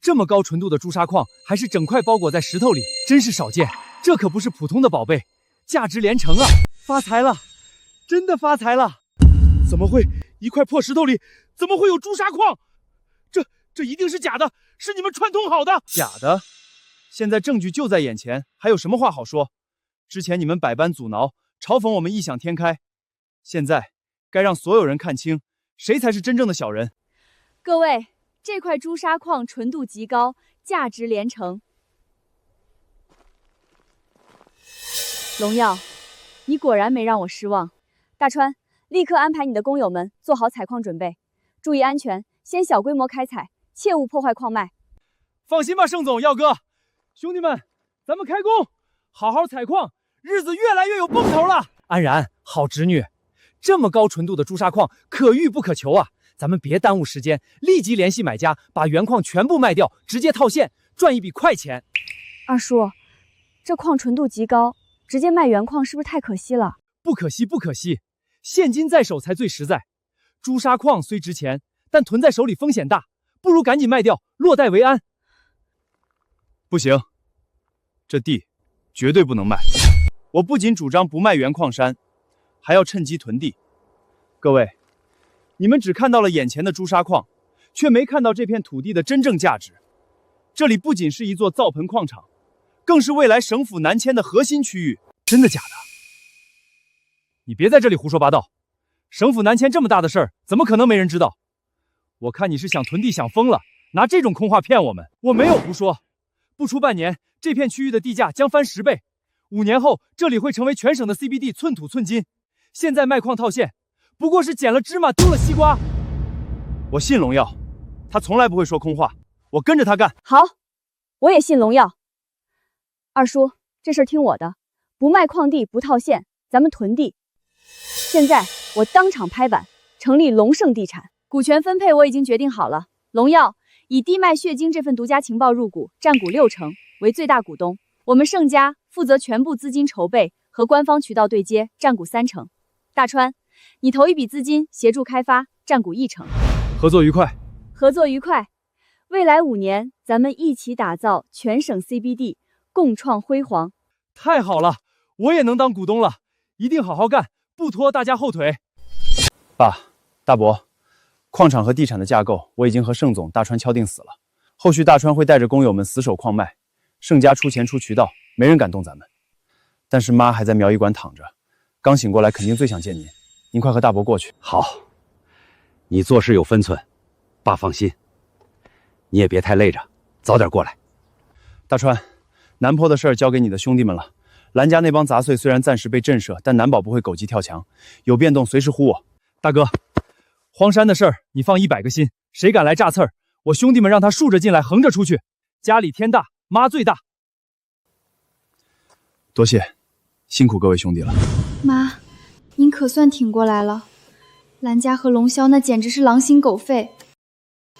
这么高纯度的朱砂矿还是整块包裹在石头里，真是少见。这可不是普通的宝贝，价值连城啊！发财了，真的发财了！怎么会？一块破石头里怎么会有朱砂矿？这一定是假的，是你们串通好的。假的？现在证据就在眼前，还有什么话好说？之前你们百般阻挠，嘲讽我们异想天开，现在该让所有人看清，谁才是真正的小人。各位，这块朱砂矿纯度极高，价值连城。荣耀，你果然没让我失望。大川，立刻安排你的工友们做好采矿准备，注意安全，先小规模开采，切勿破坏矿脉。放心吧，盛总、耀哥，兄弟们，咱们开工，好好采矿，日子越来越有奔头了。安然，好侄女，这么高纯度的朱砂矿可遇不可求啊！咱们别耽误时间，立即联系买家，把原矿全部卖掉，直接套现，赚一笔快钱。二叔，这矿纯度极高，直接卖原矿是不是太可惜了？不可惜，不可惜，现金在手才最实在。朱砂矿虽值钱，但囤在手里风险大，不如赶紧卖掉，落袋为安。不行，这地绝对不能卖。我不仅主张不卖原矿山，还要趁机囤地。各位，你们只看到了眼前的朱砂矿，却没看到这片土地的真正价值。这里不仅是一座造盆矿场，更是未来省府南迁的核心区域。真的假的？你别在这里胡说八道！省府南迁这么大的事儿，怎么可能没人知道？我看你是想囤地想疯了，拿这种空话骗我们。我没有胡说，不出半年，这片区域的地价将翻10倍，5年后这里会成为全省的 CBD， 寸土寸金。现在卖矿套现，不过是捡了芝麻丢了西瓜。我信荣耀，他从来不会说空话，我跟着他干。好，我也信荣耀。二叔，这事儿听我的，不卖矿地不套现，咱们囤地。现在我当场拍板，成立龙盛地产，股权分配我已经决定好了。荣耀以地脉血晶这份独家情报入股，占股60%，为最大股东。我们盛家负责全部资金筹备和官方渠道对接，占股30%。大川，你投一笔资金协助开发，占股1%。合作愉快。合作愉快。未来5年，咱们一起打造全省 CBD， 共创辉煌。太好了，我也能当股东了，一定好好干，不拖大家后腿。爸，大伯，矿场和地产的架构我已经和盛总、大川敲定死了，后续大川会带着工友们死守矿脉，盛家出钱出渠道，没人敢动咱们。但是妈还在苗医馆躺着，刚醒过来，肯定最想见您。您快和大伯过去。好，你做事有分寸，爸放心。你也别太累着，早点过来。大川，南坡的事儿交给你的兄弟们了。兰家那帮杂碎虽然暂时被震慑，但难保不会狗急跳墙，有变动随时呼我。大哥，荒山的事儿你放100个心，谁敢来炸刺儿，我兄弟们让他竖着进来，横着出去。家里天大，妈最大。多谢，辛苦各位兄弟了。妈，您可算挺过来了。兰家和龙啸那简直是狼心狗肺，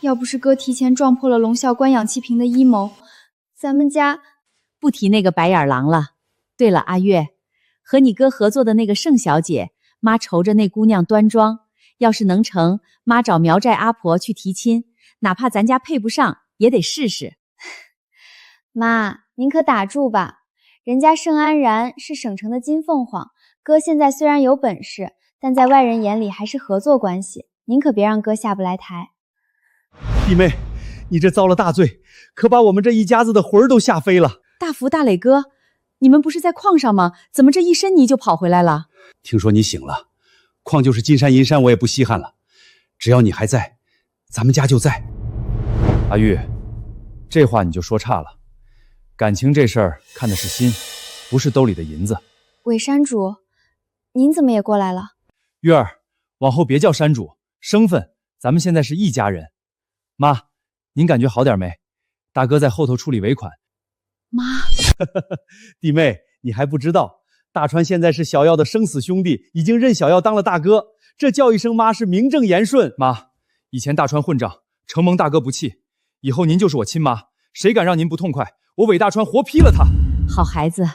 要不是哥提前撞破了龙啸关氧气瓶的阴谋，咱们家……不提那个白眼狼了。对了，阿月，和你哥合作的那个盛小姐，妈愁着那姑娘端庄，要是能成，妈找苗寨阿婆去提亲，哪怕咱家配不上，也得试试。妈，您可打住吧，人家盛安然是省城的金凤凰，哥现在虽然有本事，但在外人眼里还是合作关系，您可别让哥下不来台。弟妹，你这遭了大罪，可把我们这一家子的魂儿都吓飞了。大福、大磊哥，你们不是在矿上吗？怎么这一身泥就跑回来了？听说你醒了，矿就是金山银山我也不稀罕了，只要你还在，咱们家就在。阿玉，这话你就说差了，感情这事儿看的是心，不是兜里的银子。伪山主，您怎么也过来了？玉儿，往后别叫山主，生分，咱们现在是一家人。妈，您感觉好点没？大哥在后头处理尾款。妈，弟妹，你还不知道，大川现在是小耀的生死兄弟，已经认小耀当了大哥，这叫一声妈是名正言顺。妈，以前大川混账，承蒙大哥不弃，以后您就是我亲妈，谁敢让您不痛快，我韦大川活劈了他！好孩子，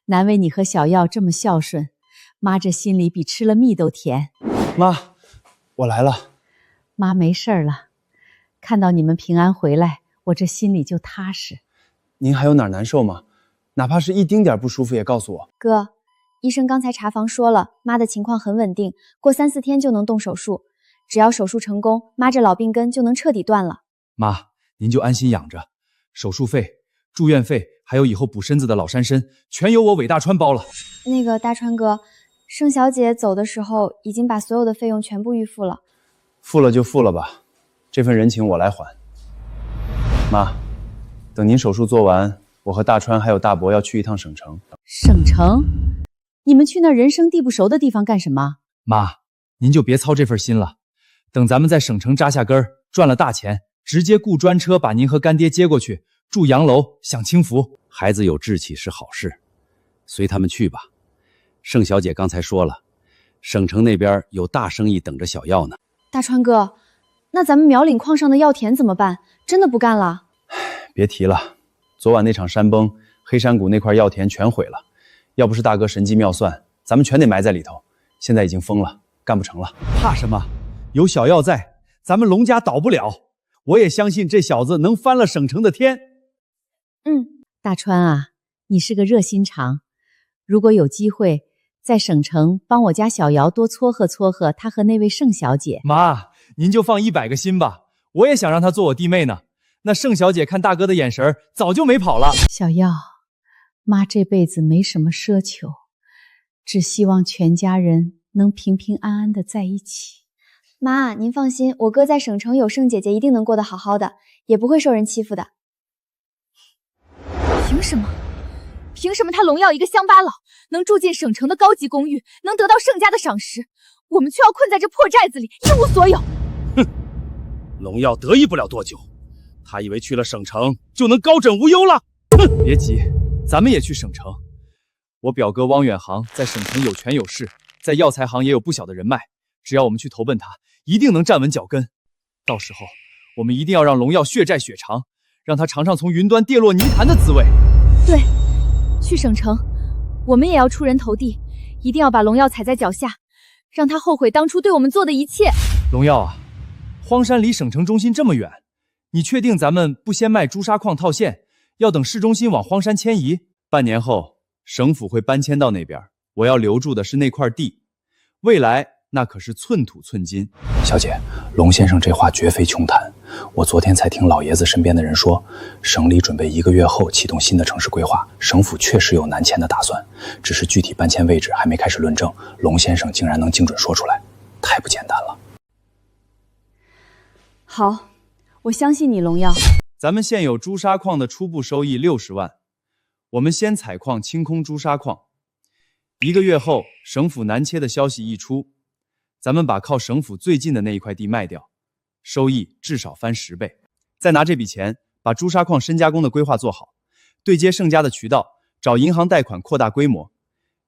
难为你和小耀这么孝顺，妈这心里比吃了蜜都甜。妈，我来了。妈没事了，看到你们平安回来，我这心里就踏实。您还有哪儿难受吗？哪怕是一丁点不舒服也告诉我。哥，医生刚才查房说了，妈的情况很稳定，过3、4天就能动手术。只要手术成功，妈这老病根就能彻底断了。妈，您就安心养着，手术费、住院费，还有以后补身子的老山参，全由我韦大川包了。那个大川哥，盛小姐走的时候已经把所有的费用全部预付了。付了就付了吧，这份人情我来还。妈，等您手术做完，我和大川还有大伯要去一趟省城。省城？你们去那人生地不熟的地方干什么？妈，您就别操这份心了。等咱们在省城扎下根儿，赚了大钱，直接雇专车把您和干爹接过去，住洋楼，享清福。孩子有志气是好事，随他们去吧。盛小姐刚才说了，省城那边有大生意等着小耀呢。大川哥，那咱们苗岭矿上的药田怎么办？真的不干了？别提了，昨晚那场山崩，黑山谷那块药田全毁了。要不是大哥神机妙算，咱们全得埋在里头。现在已经封了，干不成了。怕什么？有小耀在，咱们龙家倒不了。我也相信这小子能翻了省城的天。大川啊，你是个热心肠，如果有机会在省城帮我家小瑶多撮合撮合她和那位盛小姐。妈，您就放100个心吧，我也想让她做我弟妹呢。那盛小姐看大哥的眼神早就没跑了。小耀，妈这辈子没什么奢求，只希望全家人能平平安安的在一起。妈，您放心，我哥在省城有盛姐姐一定能过得好好的，也不会受人欺负的。凭什么？凭什么他龙耀一个乡巴佬能住进省城的高级公寓，能得到盛家的赏识，我们却要困在这破寨子里，一无所有？哼，龙耀得意不了多久，他以为去了省城就能高枕无忧了。哼，别急，咱们也去省城。我表哥汪远航在省城有权有势，在药材行也有不小的人脉，只要我们去投奔他，一定能站稳脚跟。到时候我们一定要让龙耀血债血偿，让他尝尝从云端跌落泥潭的滋味。对，去省城，我们也要出人头地，一定要把龙耀踩在脚下，让他后悔当初对我们做的一切。龙耀啊，荒山离省城中心这么远，你确定咱们不先卖朱砂矿套现，要等市中心往荒山迁移？半年后省府会搬迁到那边，我要留住的是那块地，未来那可是寸土寸金。小姐，龙先生这话绝非穷谈。我昨天才听老爷子身边的人说，省里准备1个月后启动新的城市规划，省府确实有南迁的打算，只是具体搬迁位置还没开始论证。龙先生竟然能精准说出来，太不简单了。好，我相信你，龙耀。咱们现有朱砂矿的初步收益60万，我们先采矿清空朱砂矿。1个月后，省府南迁的消息一出，咱们把靠省府最近的那一块地卖掉，收益至少翻10倍。再拿这笔钱把朱砂矿深加工的规划做好，对接盛家的渠道，找银行贷款扩大规模。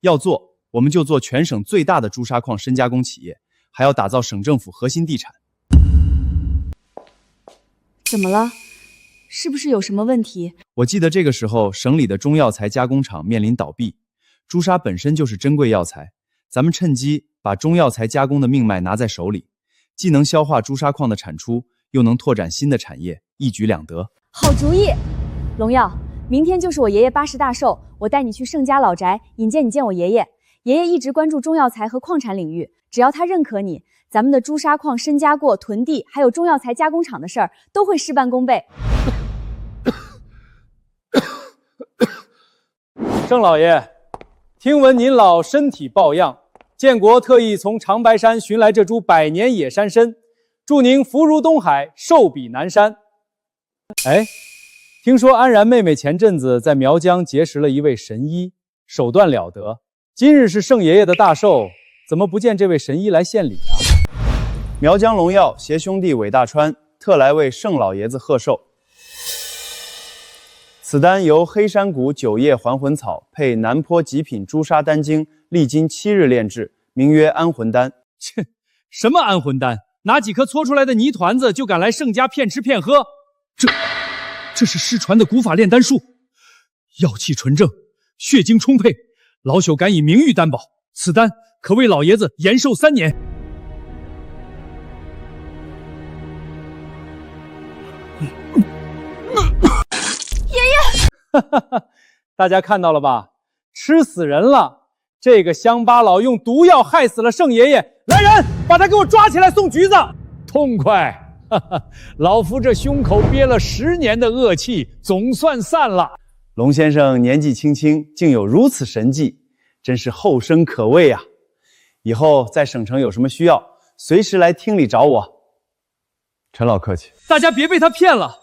要做，我们就做全省最大的朱砂矿深加工企业，还要打造省政府核心地产。怎么了？是不是有什么问题？我记得这个时候省里的中药材加工厂面临倒闭，朱砂本身就是珍贵药材，咱们趁机把中药材加工的命脉拿在手里，既能消化朱砂矿的产出，又能拓展新的产业，一举两得。好主意！龙耀，明天就是我爷爷80大寿，我带你去盛家老宅引荐你见我爷爷。爷爷一直关注中药材和矿产领域，只要他认可你，咱们的朱砂矿深加过、囤地，还有中药材加工厂的事儿，都会事半功倍。盛老爷，听闻您老身体抱恙，建国特意从长白山寻来这株100年野山参，祝您福如东海，寿比南山。哎，听说安然妹妹前阵子在苗疆结识了一位神医，手段了得。今日是盛爷爷的大寿，怎么不见这位神医来献礼啊？苗疆龙耀携兄弟韦大川特来为盛老爷子贺寿。此丹由黑山谷9叶还魂草配南坡极品朱砂丹精，历经7日炼制，名曰安魂丹。切，什么安魂丹？拿几颗搓出来的泥团子就敢来盛家骗吃骗喝？这是失传的古法炼丹术，药气纯正，血精充沛，老朽敢以名誉担保，此丹可为老爷子延寿3年。爷爷，大家看到了吧？吃死人了！这个乡巴佬用毒药害死了圣爷爷。来人，把他给我抓起来送局子！痛快！老夫这胸口憋了10年的恶气，总算散了。龙先生年纪轻轻，竟有如此神迹，真是后生可畏啊！以后在省城有什么需要，随时来厅里找我。陈老客气。大家别被他骗了，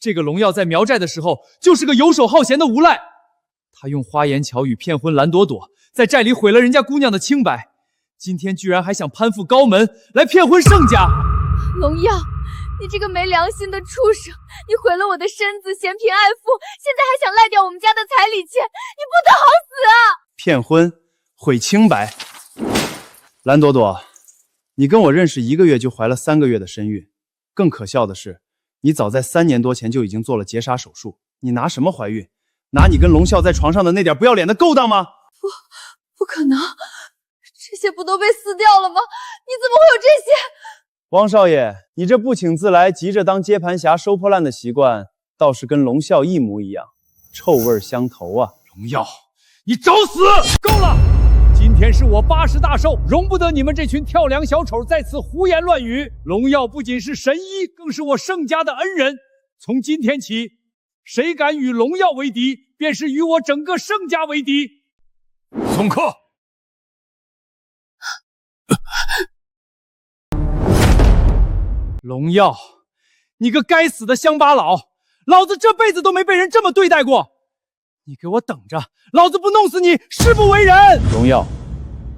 这个龙耀在苗寨的时候就是个游手好闲的无赖，他用花言巧语骗婚蓝朵朵，在寨里毁了人家姑娘的清白，今天居然还想攀附高门来骗婚盛家。龙耀，你这个没良心的畜生，你毁了我的身子，嫌贫爱富，现在还想赖掉我们家的彩礼钱，你不得好死啊！骗婚，毁清白。蓝朵朵，你跟我认识1个月就怀了3个月的身孕，更可笑的是，你早在3年多前就已经做了截杀手术，你拿什么怀孕？拿你跟龙啸在床上的那点不要脸的勾当吗？不可能，这些不都被撕掉了吗？你怎么会有这些？汪少爷，你这不请自来，急着当接盘侠收破烂的习惯，倒是跟龙啸一模一样，臭味相投啊！龙耀，你找死！够了！今天是我80大寿，容不得你们这群跳梁小丑在此胡言乱语。龙耀不仅是神医，更是我盛家的恩人。从今天起，谁敢与龙耀为敌，便是与我整个盛家为敌。送客。龙耀，你个该死的乡巴佬，老子这辈子都没被人这么对待过！你给我等着，老子不弄死你誓不为人！荣耀，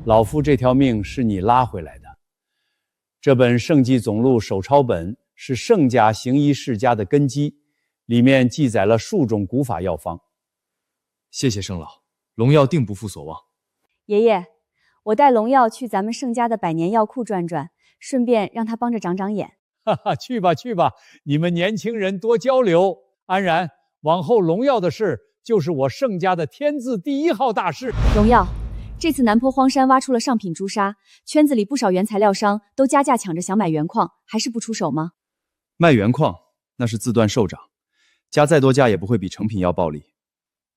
老夫这条命是你拉回来的。这本圣纪总录手抄本是盛家行医世家的根基，里面记载了数种古法药方。谢谢盛老，龙耀定不负所望。爷爷，我带龙耀去咱们盛家的百年药库转转，顺便让他帮着长长眼。哈哈，去吧去吧，你们年轻人多交流。安然，往后龙耀的事就是我盛家的天字第1号大事。龙耀，这次南坡荒山挖出了上品朱砂，圈子里不少原材料商都加价抢着想买原矿，还是不出手吗？卖原矿那是自断寿长，加再多价也不会比成品药暴利。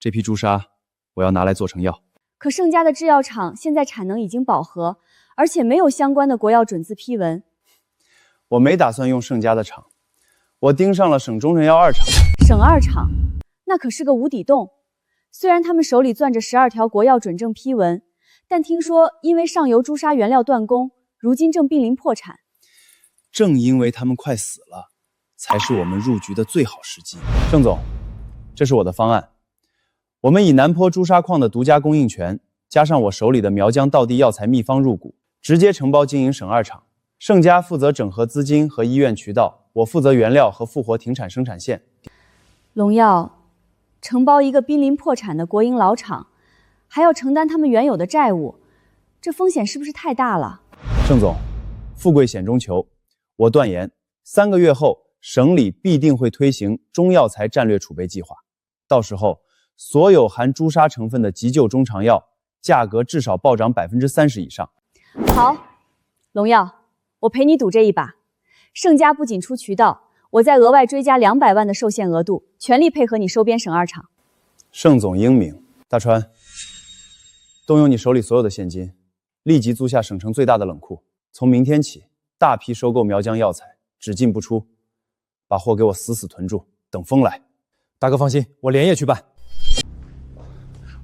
这批朱砂我要拿来做成药。可盛家的制药厂现在产能已经饱和，而且没有相关的国药准字批文。我没打算用盛家的厂，我盯上了省中成药2厂。省2厂，那可是个无底洞。虽然他们手里攥着12条国药准证批文，但听说因为上游朱砂原料断供，如今正濒临破产。正因为他们快死了，才是我们入局的最好时机。盛总，这是我的方案。我们以南坡朱砂矿的独家供应权，加上我手里的苗疆道地药材秘方入股，直接承包经营省2厂。盛家负责整合资金和医院渠道，我负责原料和复活停产生产线。龙耀，承包一个濒临破产的国营老厂，还要承担他们原有的债务，这风险是不是太大了？盛总，富贵险中求，我断言3个月后，省里必定会推行中药材战略储备计划，到时候所有含朱砂成分的急救中成药价格至少暴涨30%以上。好，龙耀，我陪你赌这一把。盛家不仅出渠道，我再额外追加200万的受限额度，全力配合你收编省2厂。盛总英明，大川，动用你手里所有的现金，立即租下省城最大的冷库，从明天起大批收购苗疆药材，只进不出，把货给我死死囤住，等风来。大哥放心，我连夜去办。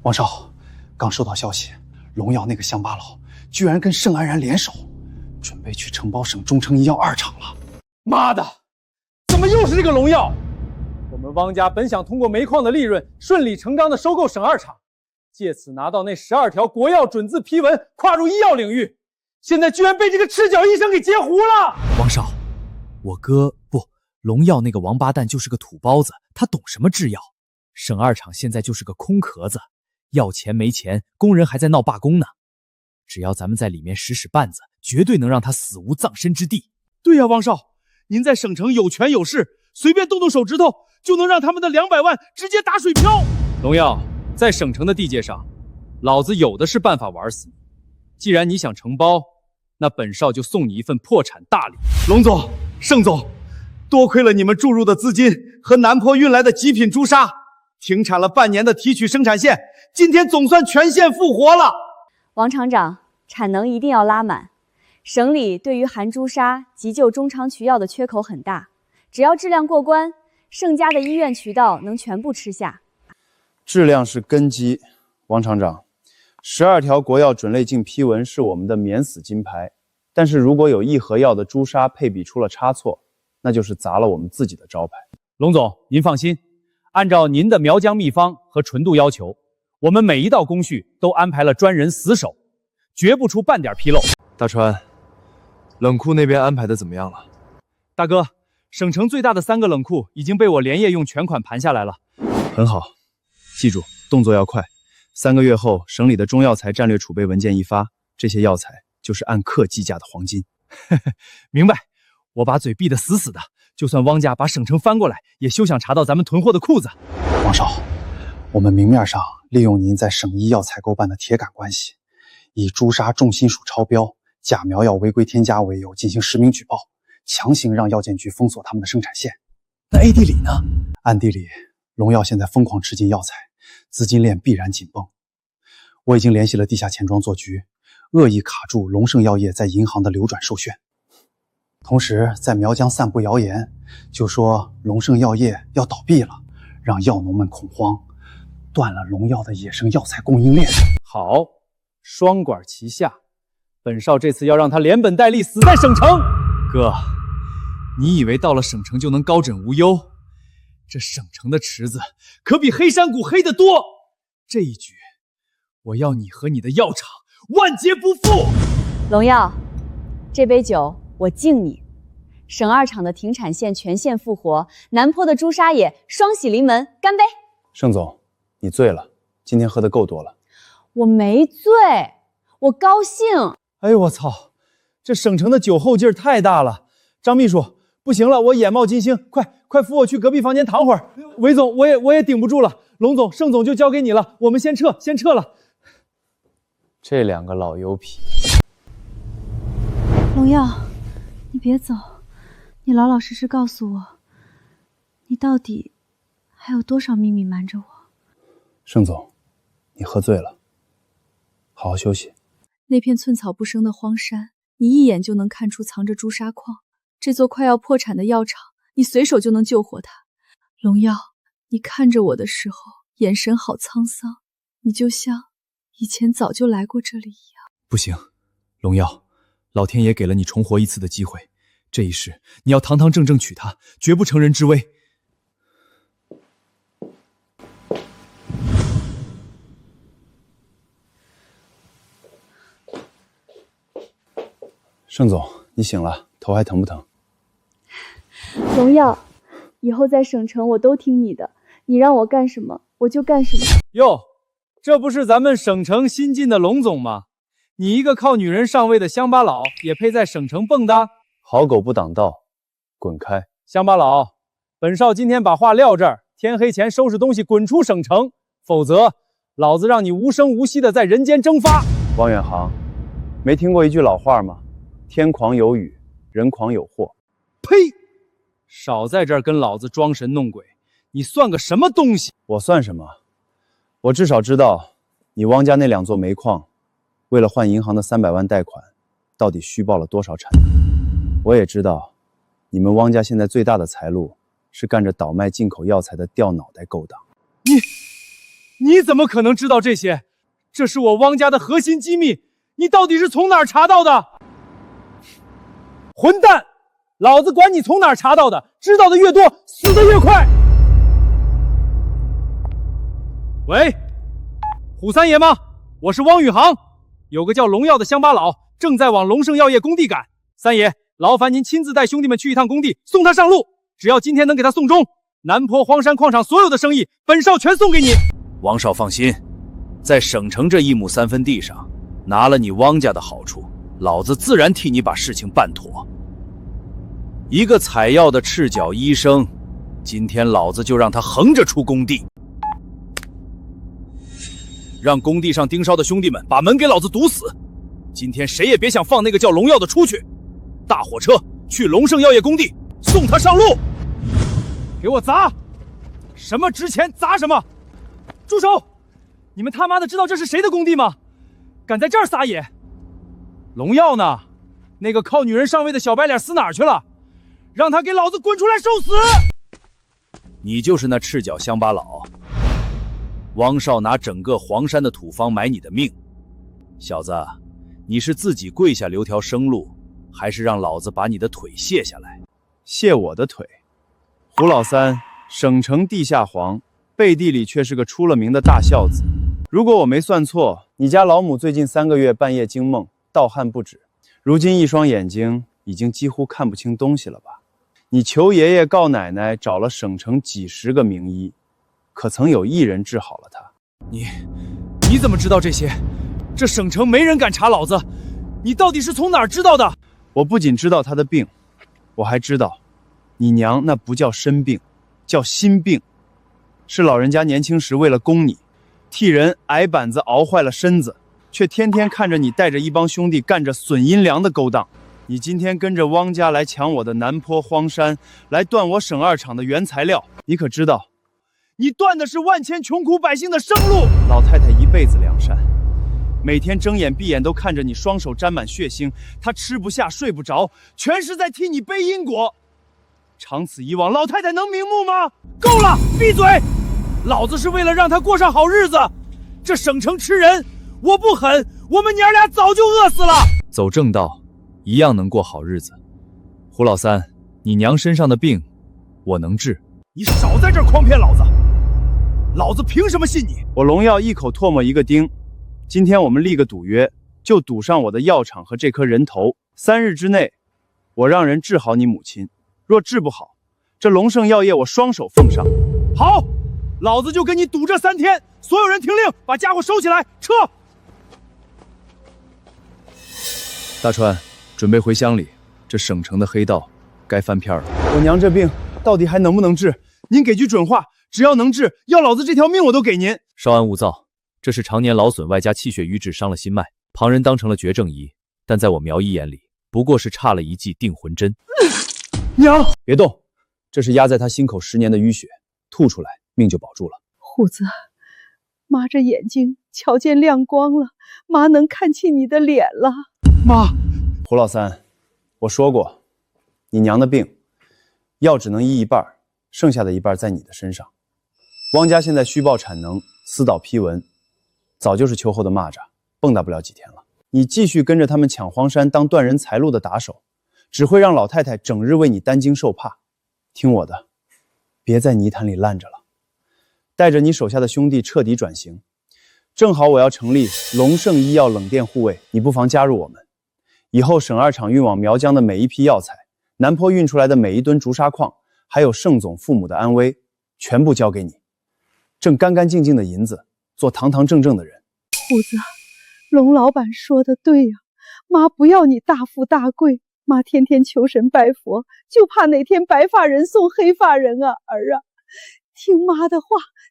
王少，刚收到消息，龙耀那个乡巴佬居然跟盛安然联手，准备去承包省中成医药2厂了。妈的，怎么又是这个龙耀？我们汪家本想通过煤矿的利润，顺理成章的收购省2厂，借此拿到那12条国药准字批文，跨入医药领域。现在居然被这个赤脚医生给截胡了！王少，我哥不，龙耀那个王八蛋就是个土包子，他懂什么制药？省2厂现在就是个空壳子，要钱没钱，工人还在闹罢工呢。只要咱们在里面使绊子，绝对能让他死无葬身之地。对呀，汪少，您在省城有权有势，随便动动手指头就能让他们的200万直接打水漂。荣耀，在省城的地界上，老子有的是办法玩死你。既然你想承包，那本少就送你一份破产大礼。龙总、盛总，多亏了你们注入的资金和南坡运来的极品朱砂，停产了半年的提取生产线，今天总算全线复活了。王厂长，产能一定要拉满。省里对于含朱砂急救中长渠药的缺口很大，只要质量过关，盛家的医院渠道能全部吃下。质量是根基，王厂长，12条国药准类净批文是我们的免死金牌，但是如果有一盒药的朱砂配比出了差错，那就是砸了我们自己的招牌。龙总，您放心，按照您的苗疆秘方和纯度要求，我们每一道工序都安排了专人死守，绝不出半点纰漏。大川，冷库那边安排的怎么样了？大哥，省城最大的3个冷库已经被我连夜用全款盘下来了。很好，记住，动作要快。3个月后，省里的中药材战略储备文件一发，这些药材就是按克计价的黄金。明白，我把嘴闭得死死的，就算汪家把省城翻过来，也休想查到咱们囤货的库子。王少，我们明面上利用您在省医药采购办的铁杆关系，以朱砂重金属超标、假苗药违规添加为由进行实名举报，强行让药监局封锁他们的生产线。那 A 地里呢？暗地里，龙药现在疯狂吃进药材，资金链必然紧绷。我已经联系了地下钱庄做局，恶意卡住龙盛药业在银行的流转授券，同时在苗疆散布谣言，就说龙盛药业要倒闭了，让药农们恐慌，断了龙药的野生药材供应链。好，双管齐下，本少这次要让他连本带利死在省城。哥，你以为到了省城就能高枕无忧？这省城的池子可比黑山谷黑得多。这一局，我要你和你的药厂万劫不复。龙耀，这杯酒我敬你。省2厂的停产线全线复活，南坡的朱砂也双喜临门，干杯！盛总，你醉了，今天喝得够多了。我没醉，我高兴。哎呦我操，这省城的酒后劲儿太大了。张秘书，不行了，我眼冒金星，快扶我去隔壁房间躺会儿。韦总，我也顶不住了。龙总、盛总就交给你了，我们先撤了。这2个老油皮。龙耀，你别走，你老老实实告诉我，你到底还有多少秘密瞒着我？盛总，你喝醉了，好好休息。那片寸草不生的荒山，你一眼就能看出藏着朱砂矿。这座快要破产的药厂，你随手就能救活它。龙耀，你看着我的时候，眼神好沧桑，你就像以前早就来过这里一样。不行，龙耀，老天爷给了你重活一次的机会，这一世你要堂堂正正娶她，绝不乘人之危。盛总，你醒了，头还疼不疼？荣耀，以后在省城我都听你的，你让我干什么我就干什么。哟，这不是咱们省城新晋的龙总吗？你一个靠女人上位的乡巴佬，也配在省城蹦跶？好狗不挡道，滚开！乡巴佬，本少今天把话撂这儿，天黑前收拾东西滚出省城，否则老子让你无声无息的在人间蒸发。王远航，没听过一句老话吗？天狂有雨，人狂有祸。呸！少在这儿跟老子装神弄鬼，你算个什么东西？我算什么？我至少知道，你汪家那2座煤矿，为了换银行的300万贷款，到底虚报了多少产能。我也知道，你们汪家现在最大的财路是干着倒卖进口药材的掉脑袋勾当。你怎么可能知道这些？这是我汪家的核心机密，你到底是从哪儿查到的？混蛋！老子管你从哪儿查到的，知道的越多，死得越快。喂，虎三爷吗？我是汪宇航，有个叫龙耀的乡巴佬正在往龙盛药业工地赶。三爷，劳烦您亲自带兄弟们去一趟工地，送他上路。只要今天能给他送终，南坡荒山矿场所有的生意，本少全送给你。王少放心，在省城这1亩3分地上，拿了你汪家的好处，老子自然替你把事情办妥。一个采药的赤脚医生，今天老子就让他横着出工地，让工地上盯梢的兄弟们把门给老子堵死。今天谁也别想放那个叫龙耀的出去。大火车去龙盛药业工地，送他上路。给我砸！什么值钱砸什么！住手！你们他妈的知道这是谁的工地吗？敢在这儿撒野！龙耀呢？那个靠女人上位的小白脸死哪儿去了？让他给老子滚出来受死！你就是那赤脚乡巴佬。汪少拿整个黄山的土方买你的命，小子，你是自己跪下留条生路，还是让老子把你的腿卸下来？卸我的腿？胡老三，省城地下皇，背地里却是个出了名的大孝子。如果我没算错，你家老母最近3个月半夜惊梦，盗汗不止，如今一双眼睛已经几乎看不清东西了吧？你求爷爷告奶奶找了省城几10个名医，可曾有一人治好了他？你怎么知道这些？这省城没人敢查老子，你到底是从哪儿知道的？我不仅知道他的病，我还知道，你娘那不叫身病，叫心病，是老人家年轻时为了供你，替人矮板子熬坏了身子，却天天看着你带着一帮兄弟干着损阴凉的勾当。你今天跟着汪家来抢我的南坡荒山，来断我省2厂的原材料，你可知道，你断的是万千穷苦百姓的生路。老太太一辈子良善，每天睁眼闭眼都看着你双手沾满血腥，她吃不下睡不着，全是在替你背因果。长此以往，老太太能瞑目吗？够了，闭嘴！老子是为了让她过上好日子。这省城吃人，我不狠，我们娘俩早就饿死了。走正道，一样能过好日子。胡老三，你娘身上的病，我能治。你少在这儿诓骗老子！老子凭什么信你？我龙耀一口唾沫一个钉。今天我们立个赌约，就赌上我的药厂和这颗人头。3日之内，我让人治好你母亲。若治不好，这龙盛药业我双手奉上。好，老子就跟你赌这3天。所有人听令，把家伙收起来，撤！大川，准备回乡里，这省城的黑道该翻篇了。我娘这病到底还能不能治？您给句准话，只要能治，要老子这条命我都给您。稍安勿躁，这是常年劳损外加气血瘀滞伤了心脉，旁人当成了绝症医，但在我苗医眼里，不过是差了一剂定魂针。娘，别动，这是压在他心口10年的淤血，吐出来命就保住了。虎子，妈这眼睛瞧见亮光了，妈能看清你的脸了。妈，胡老三，我说过，你娘的病，药只能医一半，剩下的一半在你的身上。汪家现在虚报产能，私导批文，早就是秋后的蚂蚱，蹦跶不了几天了。你继续跟着他们抢荒山，当断人财路的打手，只会让老太太整日为你担惊受怕。听我的，别在泥潭里烂着了，带着你手下的兄弟彻底转型。正好我要成立龙盛医药冷店护卫，你不妨加入我们。以后省2厂运往苗疆的每一批药材，南坡运出来的每一吨竹沙矿，还有盛总父母的安危，全部交给你，挣干干净净的银子，做堂堂正正的人。虎子，龙老板说的对呀，妈不要你大富大贵，妈天天求神拜佛，就怕哪天白发人送黑发人啊！儿啊，听妈的话，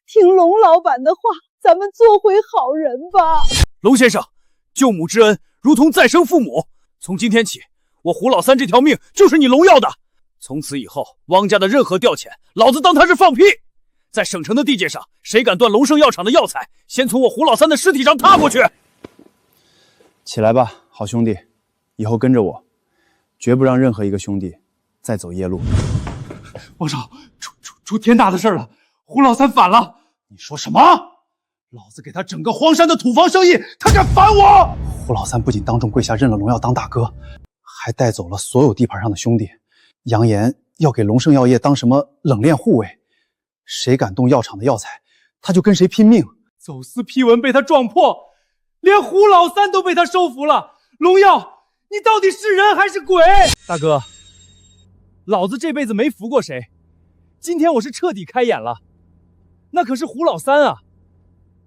听龙老板的话，咱们做回好人吧。龙先生，救母之恩如同再生父母，从今天起，我胡老三这条命就是你龙耀的。从此以后，汪家的任何调遣，老子当他是放屁。在省城的地界上，谁敢断龙盛药厂的药材，先从我胡老三的尸体上踏过去。起来吧，好兄弟，以后跟着我，绝不让任何一个兄弟再走夜路。王少，出天大的事了，胡老三反了！你说什么？老子给他整个荒山的土方生意，他敢反我！胡老三不仅当众跪下认了龙耀当大哥，还带走了所有地盘上的兄弟，扬言要给龙盛药业当什么冷链护卫，谁敢动药厂的药材，他就跟谁拼命。走私批文被他撞破，连胡老三都被他收服了。龙耀，你到底是人还是鬼？大哥，老子这辈子没服过谁，今天我是彻底开眼了。那可是胡老三啊，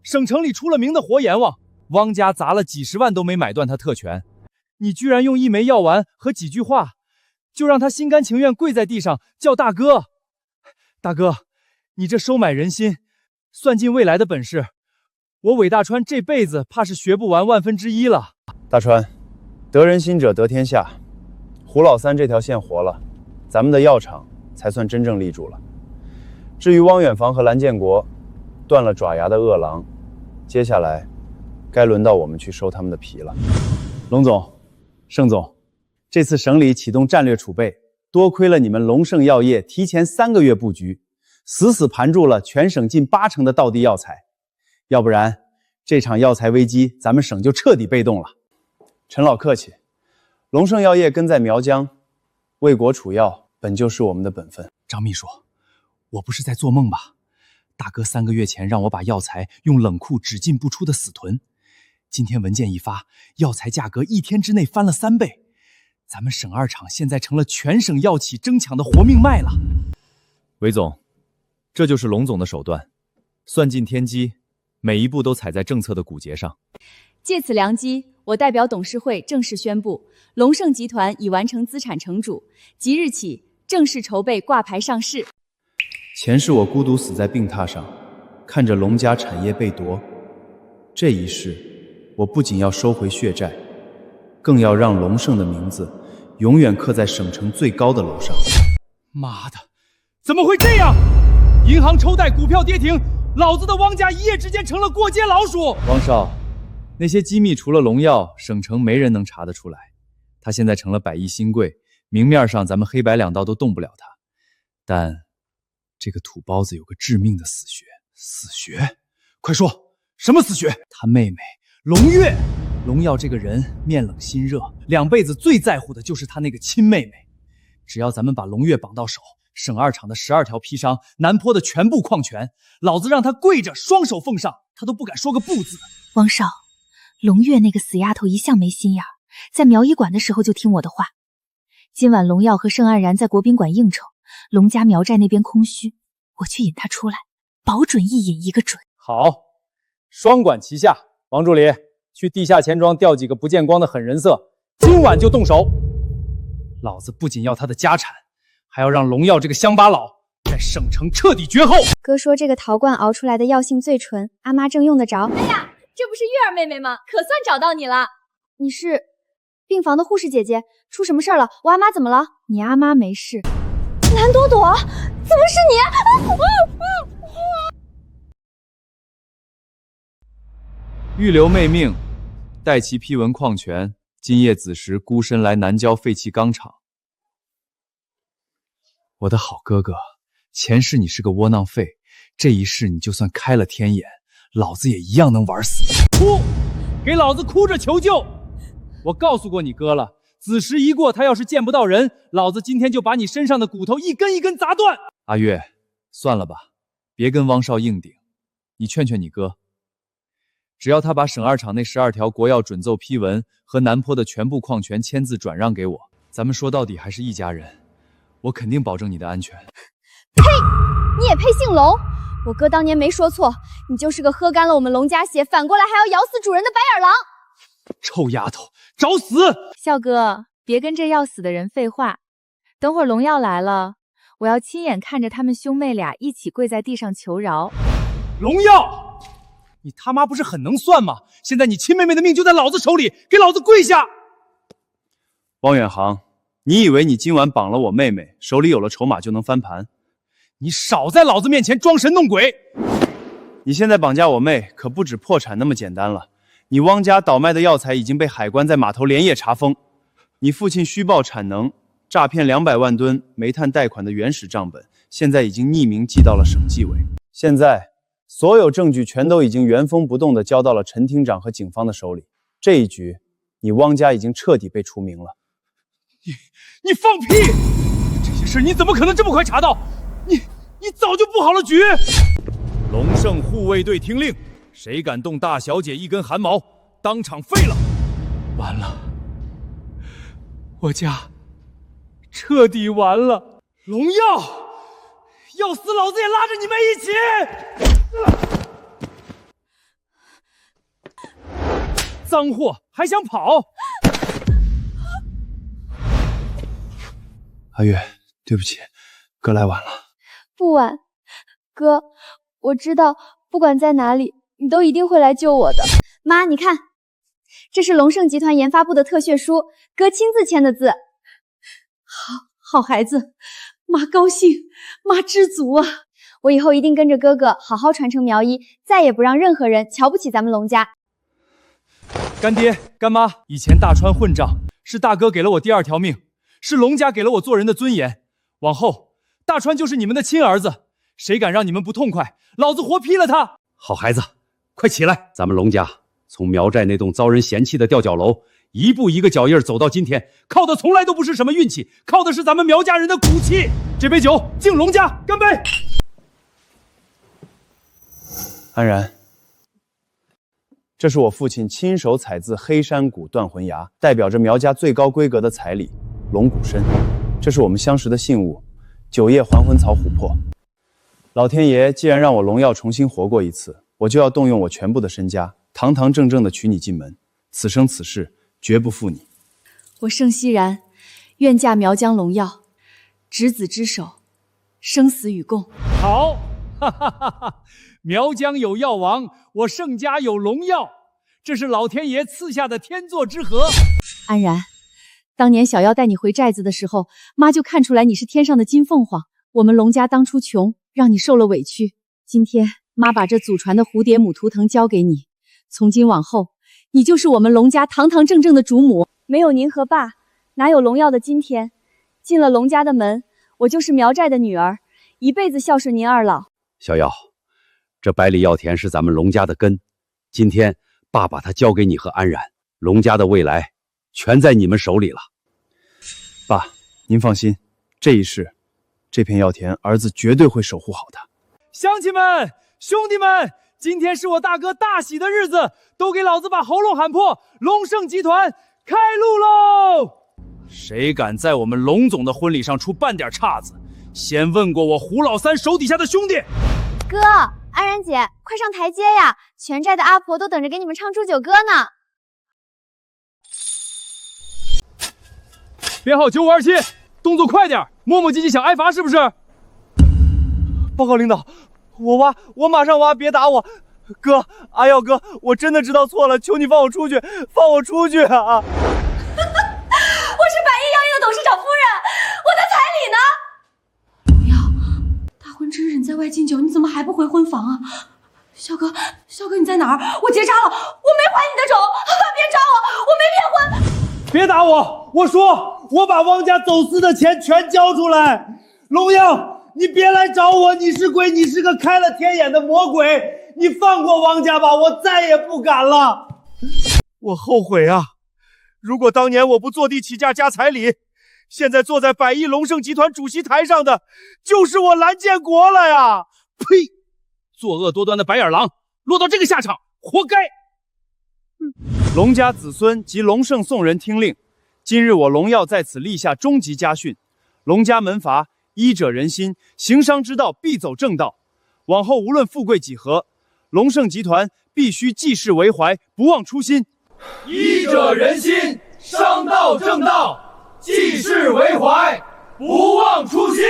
省城里出了名的活阎王，汪家砸了几10万都没买断他特权，你居然用1枚药丸和几句话，就让他心甘情愿跪在地上叫大哥。大哥，你这收买人心、算计未来的本事，我韦大川这辈子怕是学不完1/1000了。大川，得人心者得天下。胡老三这条线活了，咱们的药厂才算真正立住了。至于汪远房和蓝建国，断了爪牙的恶狼，接下来该轮到我们去收他们的皮了。龙总、盛总，这次省里启动战略储备，多亏了你们龙盛药业提前3个月布局，死死盘住了全省近80%的道地药材，要不然这场药材危机咱们省就彻底被动了。陈老客气，龙盛药业跟在苗疆，为国储药本就是我们的本分。张秘书，我不是在做梦吧？大哥3个月前让我把药材用冷库只进不出的死囤，今天文件一发，药材价格1天之内翻了3倍，咱们省2厂现在成了全省药企争抢的活命脉了。韦总，这就是龙总的手段，算尽天机，每一步都踩在政策的骨节上。借此良机，我代表董事会正式宣布，龙盛集团已完成资产承主，即日起正式筹备挂牌上市。前世我孤独死在病榻上，看着龙家产业被夺，这一世我不仅要收回血债，更要让龙盛的名字永远刻在省城最高的楼上。妈的，怎么会这样？银行抽贷，股票跌停，老子的汪家一夜之间成了过街老鼠。汪少，那些机密除了龙药，省城没人能查得出来。他现在成了100亿新贵，明面上咱们黑白两道都动不了他，但这个土包子有个致命的死穴。死穴？快说，什么死穴？他妹妹龙月。龙耀这个人面冷心热，2辈子最在乎的就是他那个亲妹妹。只要咱们把龙月绑到手，省2厂的12条砒商，南坡的全部矿权，老子让他跪着双手奉上，他都不敢说个不字。王少，龙月那个死丫头一向没心眼儿，在苗医馆的时候就听我的话。今晚龙耀和盛安然在国宾馆应酬，龙家苗寨那边空虚，我去引他出来，保准一引一个准。好，双管齐下。王助理，去地下钱庄调几个不见光的狠人色，今晚就动手。老子不仅要他的家产，还要让龙耀这个乡巴佬在省城彻底绝后。哥说这个陶罐熬出来的药性最纯，阿妈正用得着。哎呀，这不是月儿妹妹吗？可算找到你了。你是病房的护士姐姐，出什么事了？我阿妈怎么了？你阿妈没事。蓝朵朵，怎么是你？预留妹命，待其批文矿权，今夜子时孤身来南郊废弃钢厂。我的好哥哥，前世你是个窝囊废，这一世你就算开了天眼，老子也一样能玩死你。哭，给老子哭着求救！我告诉过你哥了，子时一过，他要是见不到人，老子今天就把你身上的骨头一根一根砸断。阿月，算了吧，别跟汪少硬顶，你劝劝你哥。只要他把省2厂那12条国药准奏批文和南坡的全部矿权签字转让给我，咱们说到底还是一家人，我肯定保证你的安全。呸！你也配姓龙？我哥当年没说错，你就是个喝干了我们龙家血，反过来还要咬死主人的白眼狼。臭丫头，找死！笑哥，别跟这要死的人废话，等会儿龙耀来了，我要亲眼看着他们兄妹俩一起跪在地上求饶。龙耀，你他妈不是很能算吗？现在你亲妹妹的命就在老子手里，给老子跪下！汪远航，你以为你今晚绑了我妹妹，手里有了筹码就能翻盘？你少在老子面前装神弄鬼！你现在绑架我妹，可不止破产那么简单了。你汪家倒卖的药材已经被海关在码头连夜查封，你父亲虚报产能、诈骗200万吨煤炭贷款的原始账本，现在已经匿名寄到了省纪委。现在所有证据全都已经原封不动地交到了陈厅长和警方的手里。这一局，你汪家已经彻底被除名了。你放屁！这些事你怎么可能这么快查到？你早就布好了局。龙盛护卫队听令，谁敢动大小姐一根汗毛，当场废了。完了，我家彻底完了。龙耀，要死老子也拉着你们一起！脏货还想跑？阿月，对不起，哥来晚了。不晚，哥，我知道，不管在哪里，你都一定会来救我的。妈，你看，这是龙盛集团研发部的特血书，哥亲自签的字。好孩子，妈高兴，妈知足啊！我以后一定跟着哥哥好好传承苗医，再也不让任何人瞧不起咱们龙家。干爹干妈，以前大川混账，是大哥给了我第二条命，是龙家给了我做人的尊严。往后，大川就是你们的亲儿子，谁敢让你们不痛快，老子活劈了他！好孩子，快起来！咱们龙家从苗寨那栋遭人嫌弃的吊脚楼，一步一个脚印走到今天，靠的从来都不是什么运气，靠的是咱们苗家人的骨气。这杯酒敬龙家，干杯！安然，这是我父亲亲手采自黑山谷断魂崖，代表着苗家最高规格的彩礼龙骨参。这是我们相识的信物九叶还魂草琥珀。老天爷既然让我龙耀重新活过一次，我就要动用我全部的身家，堂堂正正的娶你进门，此生此世绝不负你。我盛熙然愿嫁苗疆龙耀，执子之手，生死与共。好，哈哈哈哈！苗疆有药王，我盛家有龙耀，这是老天爷赐下的天作之合。安然，当年小妖带你回寨子的时候，妈就看出来你是天上的金凤凰。我们龙家当初穷，让你受了委屈。今天妈把这祖传的蝴蝶母图腾交给你，从今往后，你就是我们龙家堂堂正正的主母。没有您和爸，哪有龙耀的今天？进了龙家的门，我就是苗寨的女儿，一辈子孝顺您二老。小耀，这百里药田是咱们龙家的根，今天爸把它交给你和安然，龙家的未来全在你们手里了。爸，您放心，这一世，这片药田儿子绝对会守护好的。乡亲们，兄弟们，今天是我大哥大喜的日子，都给老子把喉咙喊破！龙盛集团开路喽！谁敢在我们龙总的婚礼上出半点岔子，先问过我胡老三手底下的兄弟。哥，安然姐，快上台阶呀！全寨的阿婆都等着给你们唱祝酒歌呢。编号9527，动作快点，磨磨唧唧想挨罚是不是？报告领导，我马上挖，别打我。哥，阿耀哥，我真的知道错了，求你放我出去，放我出去啊！我是百亿药业的董事长夫人，我的彩礼呢？大婚之日你在外敬酒，你怎么还不回婚房啊？肖哥，你在哪儿？我结扎了，我没怀你的种，别抓我没骗婚。别打我！我说，我把汪家走私的钱全交出来。龙耀，你别来找我，你是鬼，你是个开了天眼的魔鬼，你放过汪家吧，我再也不敢了。我后悔啊！如果当年我不坐地起价加彩礼，现在坐在百亿龙盛集团主席台上的就是我蓝建国了呀！呸！作恶多端的白眼狼，落到这个下场，活该！龙家子孙及龙盛宋人听令，今日我龙耀在此立下终极家训：龙家门阀，医者仁心，行商之道必走正道。往后无论富贵几何，龙盛集团必须济世为怀，不忘初心。医者仁心，商道正道，济世为怀，不忘初心。